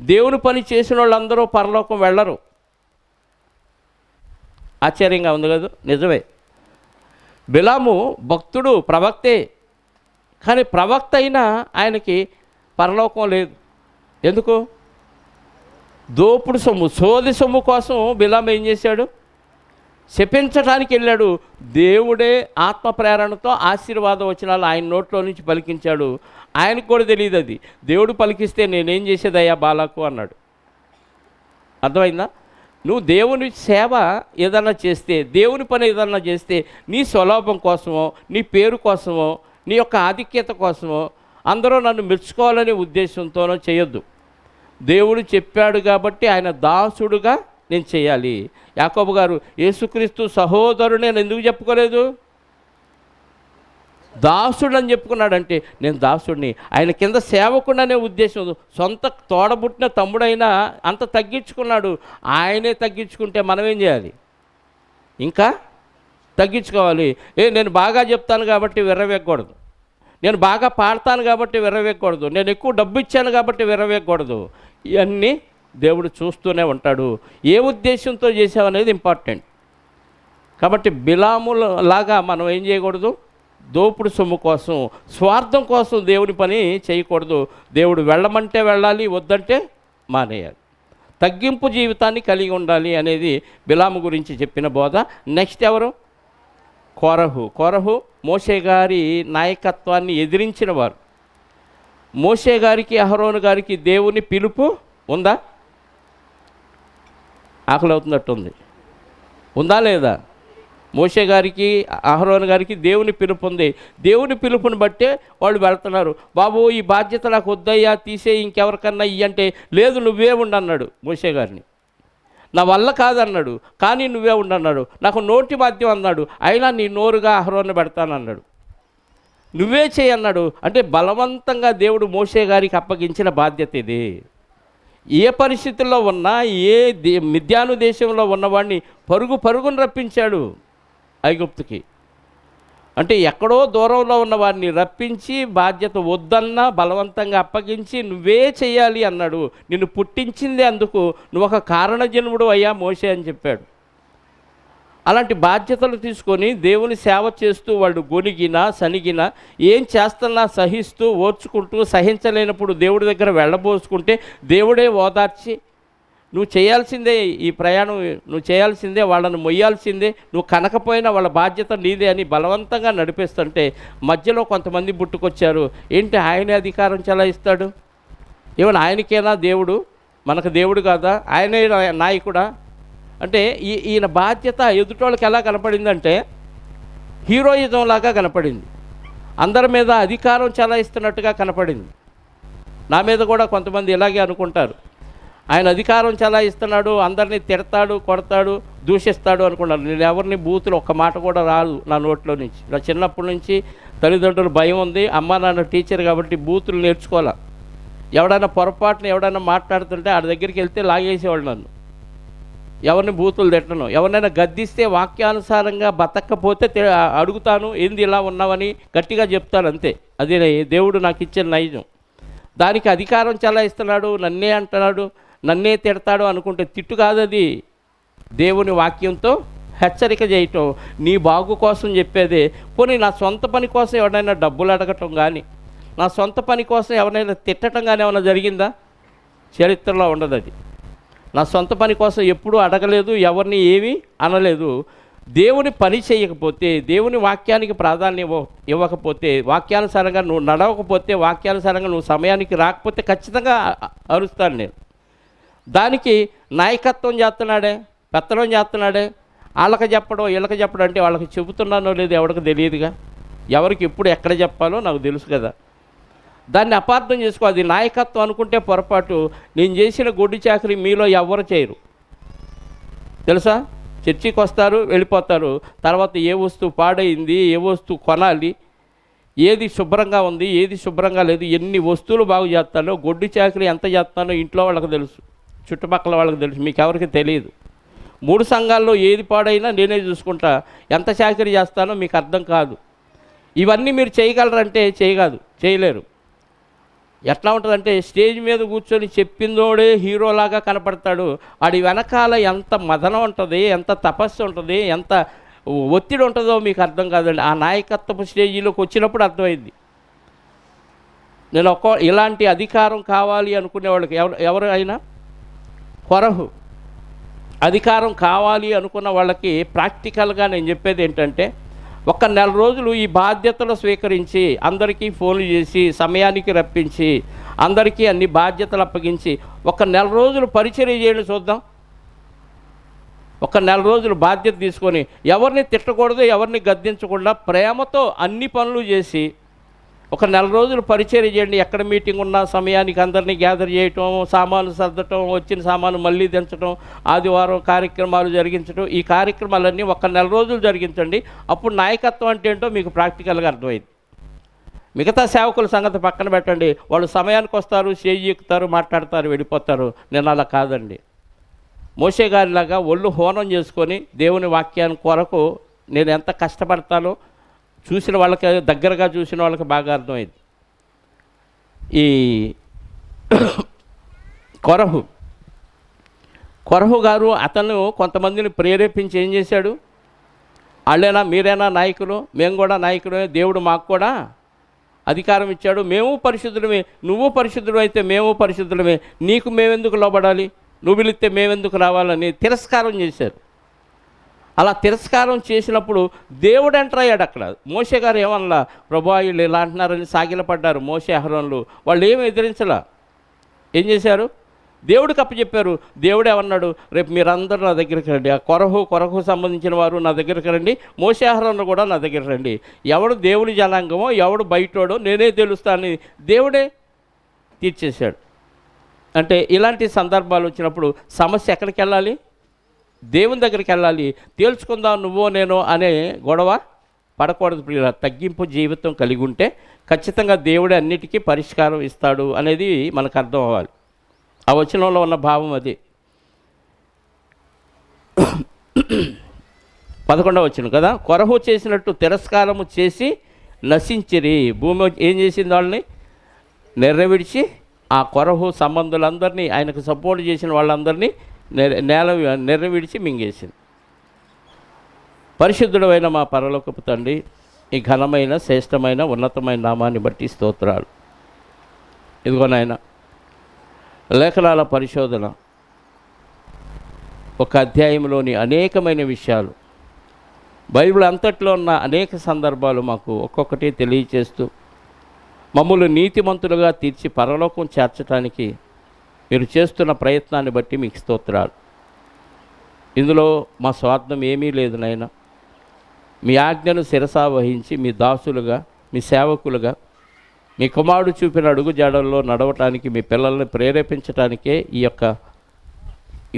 దేవుని పని చేసిన వాళ్ళందరూ పరలోకం వెళ్ళరు. ఆశ్చర్యంగా ఉంది కదా? నిజమే. బిలాము భక్తుడు, ప్రవక్తే. కానీ ప్రవక్త అయినా ఆయనకి పరలోకం లేదు. ఎందుకు? దోపుడు సొమ్ము, సోది సొమ్ము కోసం బిలాము ఏం చేశాడు? శపించడానికి వెళ్ళాడు. దేవుడే ఆత్మ ప్రేరణతో ఆశీర్వాద వచనాలు ఆయన నోట్లో నుంచి పలికించాడు. ఆయనకు కూడా తెలియదు అది. దేవుడు పలికిస్తే నేనేం చేసేదయ్యా బాలాకు అన్నాడు. అర్థమైందా? నువ్వు దేవుని సేవ ఏదన్నా చేస్తే, దేవుని పని ఏదన్నా చేస్తే నీ స్వలాభం కోసమో, నీ పేరు కోసమో, నీ యొక్క ఆధిక్యత కోసమో, అందరూ నన్ను మెచ్చుకోవాలనే ఉద్దేశంతోనో చేయొద్దు. దేవుడు చెప్పాడు కాబట్టి ఆయన దాసుడుగా నేను చేయాలి. యాకోబు గారు యేసుక్రీస్తు సహోదరుడు నేను ఎందుకు చెప్పుకోలేదు? దాసుడు అని చెప్పుకున్నాడంటే నేను దాసుడిని, ఆయన కింద సేవకుడనే ఉద్దేశం. సొంత తోడబుట్టిన తమ్ముడైనా అంత తగ్గించుకున్నాడు. ఆయనే తగ్గించుకుంటే మనం ఏం చేయాలి? ఇంకా తగ్గించుకోవాలి. నేను బాగా చెప్తాను కాబట్టి విర్రవేయకూడదు, నేను బాగా పాడతాను కాబట్టి విర్రవేయకూడదు, నేను ఎక్కువ డబ్బు ఇచ్చాను కాబట్టి విర్రవేయకూడదు. ఇవన్నీ దేవుడు చూస్తూనే ఉంటాడు. ఏ ఉద్దేశంతో చేసావనేది ఇంపార్టెంట్. కాబట్టి బిలాముల లాగా మనం ఏం చేయకూడదు? దోపుడు సొమ్ము కోసం, స్వార్థం కోసం దేవుని పని చేయకూడదు. దేవుడు వెళ్ళమంటే వెళ్ళాలి, వద్దంటే మానేయాలి. తగ్గింపు జీవితాన్ని కలిగి ఉండాలి అనేది బిలాము గురించి చెప్పిన బోధ. నెక్స్ట్ ఎవరు? కోరహు మోషే గారి నాయకత్వాన్ని ఎదిరించిన వారు. మోషే గారికి అహరోను గారికి దేవుని పిలుపు ఉందా? ఆకలి అవుతున్నట్టుంది. ఉందా లేదా? మోషే గారికి అహరోను గారికి దేవుని పిలుపు ఉంది. దేవుని పిలుపుని బట్టే వాళ్ళు వెళ్తున్నారు. బాబు ఈ బాధ్యత నాకు వద్దయ్యా, తీసే, ఇంకెవరికన్నా ఇయ్యంటే లేదు నువ్వే ఉండన్నాడు మోషే గారిని. నా వల్ల కాదన్నాడు, కానీ నువ్వే ఉండన్నాడు. నాకు నోటి బాధ్యం అన్నాడు, అయినా నీ నోరుగా అహరోను పెడతానన్నాడు. నువ్వే చేయన్నాడు. అంటే బలవంతంగా దేవుడు మోషే గారికి అప్పగించిన బాధ్యత ఇది. ఏ పరిస్థితుల్లో ఉన్నా, మిద్యాను దేశంలో ఉన్నవాడిని పరుగును రప్పించాడు ఐగుప్తుకి. అంటే ఎక్కడో దూరంలో ఉన్న వారిని రప్పించి బాధ్యత వద్దన్నా బలవంతంగా అప్పగించి నువ్వే చేయాలి అన్నాడు. నిన్ను పుట్టించింది అందుకు, నువ్వు ఒక కారణజన్ముడు అయ్యా మోషే అని చెప్పాడు. అలాంటి బాధ్యతలు తీసుకొని దేవుని సేవ చేస్తూ వాళ్ళు గొనిగినా సనిగినా ఏం చేస్తున్నా సహిస్తూ ఓర్చుకుంటూ సహించలేనప్పుడు దేవుడి దగ్గర వెళ్ళబోసుకుంటే దేవుడే ఓదార్చి నువ్వు చేయాల్సిందే, ఈ ప్రయాణం నువ్వు చేయాల్సిందే, వాళ్ళని మొయ్యాల్సిందే, నువ్వు కనకపోయినా వాళ్ళ బాధ్యత నీదే అని బలవంతంగా నడిపిస్తుంటే మధ్యలో కొంతమంది పుట్టుకొచ్చారు. ఏంటి ఆయనే అధికారం చెలాయిస్తాడు, ఏమన్నా ఆయనకేనా దేవుడు, మనకు దేవుడు కాదా, ఆయనే నాయకుడా అంటే ఈయన బాధ్యత ఎదుటోళ్ళకి ఎలా కనపడిందంటే హీరోయిజం లాగా కనపడింది, అందరి మీద అధికారం చెలాయిస్తున్నట్టుగా కనపడింది. నా మీద కూడా కొంతమంది ఇలాగే అనుకుంటారు, ఆయన అధికారం చెలాయిస్తున్నాడు, అందరినీ తిడతాడు, కొడతాడు, దూషిస్తాడు అనుకున్నాను. నేను ఎవరిని బూతులు ఒక్క మాట కూడా రాదు నా నోట్లో నుంచి. నా చిన్నప్పటి నుంచి తల్లిదండ్రులు భయం ఉంది, అమ్మ నాన్న టీచర్ కాబట్టి బూతులు నేర్చుకోవాలా. ఎవడైనా పొరపాటున ఎవడైనా మాట్లాడుతుంటే ఆడ దగ్గరికి వెళ్తే లాగేసేవాళ్ళు నన్ను. ఎవరిని బూతులు తిట్టను, ఎవరినైనా గద్దిస్తే వాక్యానుసారంగా బతకపోతే అడుగుతాను, ఏంది ఇలా ఉన్నావని గట్టిగా చెప్తాను, అంతే. అది దేవుడు నాకు ఇచ్చిన నైజం. దానికి అధికారం చెలాయిస్తున్నాడు, నన్నే అంటున్నాడు, నన్నే తిడతాడు అనుకుంటే తిట్టు కాదు, అది దేవుని వాక్యంతో హెచ్చరిక చేయటం, నీ బాగు కోసం చెప్పేదే. పోనీ నా సొంత పని కోసం ఎవరైనా డబ్బులు అడగటం కానీ, నా సొంత పని కోసం ఎవరైనా తిట్టడం కానీ ఏమైనా జరిగిందా? చరిత్రలో ఉండదు. అది నా సొంత పని కోసం ఎప్పుడూ అడగలేదు, ఎవరిని ఏమీ అనలేదు. దేవుని పని చేయకపోతే, దేవుని వాక్యానికి ప్రాధాన్యం ఇవ్వకపోతే, వాక్యానుసారంగా నువ్వు నడవకపోతే, వాక్యానుసారంగా నువ్వు సమయానికి రాకపోతే ఖచ్చితంగా అరుస్తాను నేను. దానికి నాయకత్వం చేస్తున్నాడే, పెత్తనం చేస్తున్నాడే, వాళ్ళకి చెప్పడం వీళ్ళకి చెప్పడం అంటే వాళ్ళకి చెబుతున్నానో లేదో ఎవరికి తెలియదుగా. ఎవరికి ఎప్పుడు ఎక్కడ చెప్పాలో నాకు తెలుసు కదా. దాన్ని అపార్థం చేసుకో, అది నాయకత్వం అనుకుంటే పొరపాటు. నేను చేసిన గొడ్డు చాకరీ మీలో ఎవరు చేయరు తెలుసా. చర్చికి వస్తారు, వెళ్ళిపోతారు. తర్వాత ఏ వస్తువు పాడైంది, ఏ వస్తువు కొనాలి, ఏది శుభ్రంగా ఉంది, ఏది శుభ్రంగా లేదు, ఎన్ని వస్తువులు బాగు చేస్తానో, గొడ్డు చాకరీ ఎంత చేస్తానో ఇంట్లో వాళ్ళకి తెలుసు, చుట్టుపక్కల వాళ్ళకి తెలుసు, మీకు ఎవరికి తెలియదు. 3 సంఘాల్లో ఏది పాడైనా నేనే చూసుకుంటా. ఎంత చాకరీ చేస్తానో మీకు అర్థం కాదు. ఇవన్నీ మీరు చేయగలరంటే చేయలేరు. ఎట్లా ఉంటుందంటే స్టేజ్ మీద కూర్చొని చెప్పిందోడే హీరోలాగా కనపడతాడు. ఆడి వెనకాల ఎంత మదనం ఉంటుంది, ఎంత తపస్సు ఉంటుంది, ఎంత ఒత్తిడి ఉంటుందో మీకు అర్థం కాదండి. ఆ నాయకత్వపు స్టేజీలోకి వచ్చినప్పుడు అర్థమైంది. నేను ఇలాంటి అధికారం కావాలి అనుకునే వాళ్ళకి ఎవరు అయినా కొరహు అధికారం కావాలి అనుకున్న వాళ్ళకి ప్రాక్టికల్గా నేను చెప్పేది ఏంటంటే, ఒక నెల రోజులు ఈ బాధ్యతలు స్వీకరించి, అందరికీ ఫోన్లు చేసి, సమయానికి రప్పించి, అందరికీ అన్ని బాధ్యతలు అప్పగించి ఒక నెల రోజులు పరిచర్య చేయండి చూద్దాం. ఒక నెల రోజులు బాధ్యత తీసుకొని ఎవరిని తిట్టకూడదు, ఎవరిని గద్దించకుండా ప్రేమతో అన్ని పనులు చేసి ఒక నెల రోజులు పరిచర్య చేయండి. ఎక్కడ మీటింగ్ ఉన్నా సమయానికి అందరినీ గ్యాదర్ చేయటం, సామాను సర్దటం, వచ్చిన సామాను మళ్ళీ దించడం, ఆదివారం కార్యక్రమాలు జరిగించడం, ఈ కార్యక్రమాలన్నీ ఒక నెల రోజులు జరిగించండి. అప్పుడు నాయకత్వం అంటే ఏంటో మీకు ప్రాక్టికల్గా అర్థమైంది. మిగతా సేవకుల సంగతి పక్కన పెట్టండి, వాళ్ళు సమయానికి వస్తారు, స్టేజ్ ఎక్కుతారు, మాట్లాడతారు, వెళ్ళిపోతారు. నేను అలా కాదండి. మోషే గారిలాగా ఒళ్ళు హోనం చేసుకొని దేవుని వాక్యాన్ని కొరకు నేను ఎంత కష్టపడతానో చూసిన వాళ్ళకి, దగ్గరగా చూసిన వాళ్ళకి బాగా అర్థమైంది. ఈ కొరహు గారు అతను కొంతమందిని ప్రేరేపించి ఏం చేశాడు, వాళ్ళేనా మీరేనా నాయకులు, మేము కూడా నాయకులమే, దేవుడు మాకు కూడా అధికారం ఇచ్చాడు, మేము పరిశుద్ధులమే, నువ్వు పరిశుద్ధుడు అయితే మేము పరిశుద్ధులమే, నీకు మేమెందుకు లోబడాలి, నువ్వు పిలిస్తే మేమెందుకు రావాలని తిరస్కారం చేశారు. అలా తిరస్కారం చేసినప్పుడు దేవుడు ఎంటర్ అయ్యాడు అక్కడ. మోషే గారు ఏమన్నా, ప్రభా వీళ్ళు ఇలా అంటున్నారని సాగిలపడ్డారు మోషే అహరోన్లు. వాళ్ళు ఏమి ఎదిరించలా, ఏం చేశారు, దేవుడికి అప్పచెప్పారు. దేవుడు ఏమన్నాడు, రేపు మీరందరూ నా దగ్గరికి రండి, ఆ కొరహు సంబంధించిన వారు నా దగ్గరికి రండి, మోషే అహరోన్లు కూడా నా దగ్గరికి రండి, ఎవడు దేవుని జనాంగమో ఎవడు బయటోడో నేనే తెలుస్తానని దేవుడే తీర్చేశాడు. అంటే ఇలాంటి సందర్భాలు వచ్చినప్పుడు సమస్య ఎక్కడికి వెళ్ళాలి, దేవుని దగ్గరికి వెళ్ళాలి. తేల్చుకుందాం నువ్వో నేనో అనే గొడవ పడకూడదు. తగ్గింపు జీవితం కలిగి ఉంటే ఖచ్చితంగా దేవుడే అన్నిటికీ పరిష్కారం ఇస్తాడు అనేది మనకు అర్థం అవ్వాలి. ఆ వచనంలో ఉన్న భావం అది. 11వ వచనం కదా, కొరహు చేసినట్టు తిరస్కారము చేసి నశించిరి. భూమి ఏం చేసింది, వాళ్ళని నెర్రవిడిచి ఆ కొరహు సంబంధులందరినీ, ఆయనకు సపోర్ట్ చేసిన వాళ్ళందరినీ నెర్రవిడిచి మింగేసింది. పరిశుద్ధుడైన మా పరలోకపు తండ్రి, ఈ ఘనమైన శ్రేష్టమైన ఉన్నతమైన నామాన్ని బట్టి స్తోత్రాలు. ఇదిగో నాయన, లేఖనాల పరిశోధన ఒక అధ్యాయంలోని అనేకమైన విషయాలు, బైబిల్ అంతట్లో ఉన్న అనేక సందర్భాలు మాకు ఒక్కొక్కటి తెలియచేస్తూ మమ్మల్ని నీతిమంతులుగా తీర్చి పరలోకం చేర్చడానికి మీరు చేస్తున్న ప్రయత్నాన్ని బట్టి మీకు స్తోత్రాలు. ఇందులో మా స్వార్థం ఏమీ లేదు నాయన. మీ ఆజ్ఞను శిరసా వహించి మీ దాసులుగా, మీ సేవకులుగా, మీ కుమారుడు చూపిన అడుగు జాడల్లో నడవటానికి మీ పిల్లల్ని ప్రేరేపించడానికే ఈ యొక్క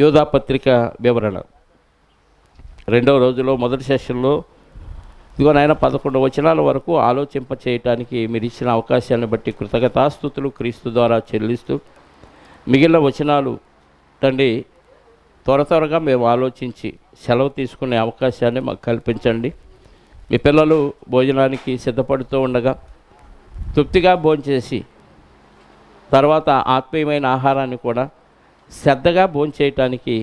యోధా పత్రిక వివరణ. 2వ రోజులో మొదటి సెషన్లో ఇదిగో నాయన 11 వచనాల వరకు ఆలోచింప చేయటానికి మీరు ఇచ్చిన అవకాశాన్ని బట్టి కృతజ్ఞతాస్తుతులు క్రీస్తు ద్వారా చెల్లిస్తూ, మిగిలిన వచనాలు తండ్రి త్వరగా మేము ఆలోచించి సెలవు తీసుకునే అవకాశాన్ని మాకు కల్పించండి. మీ పిల్లలు భోజనానికి సిద్ధపడుతూ ఉండగా తృప్తిగా భోంచేసి తర్వాత ఆత్మీయమైన ఆహారాన్ని కూడా శ్రద్ధగా భోంచేయటానికి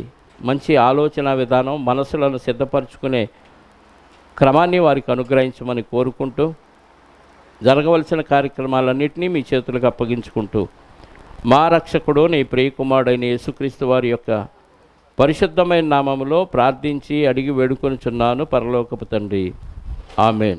మంచి ఆలోచన విధానం, మనసులను సిద్ధపరచుకునే క్రమాన్ని వారికి అనుగ్రహించమని కోరుకుంటూ, జరగవలసిన కార్యక్రమాలన్నింటినీ మీ చేతులకు అప్పగించుకుంటూ, మా రక్షకుడు నీ ప్రియకుమారుడైన యేసుక్రీస్తు వారి యొక్క పరిశుద్ధమైన నామములో ప్రార్థించి అడిగి వేడుకొనుచున్నాను పరలోకపు తండ్రి. ఆమేన్.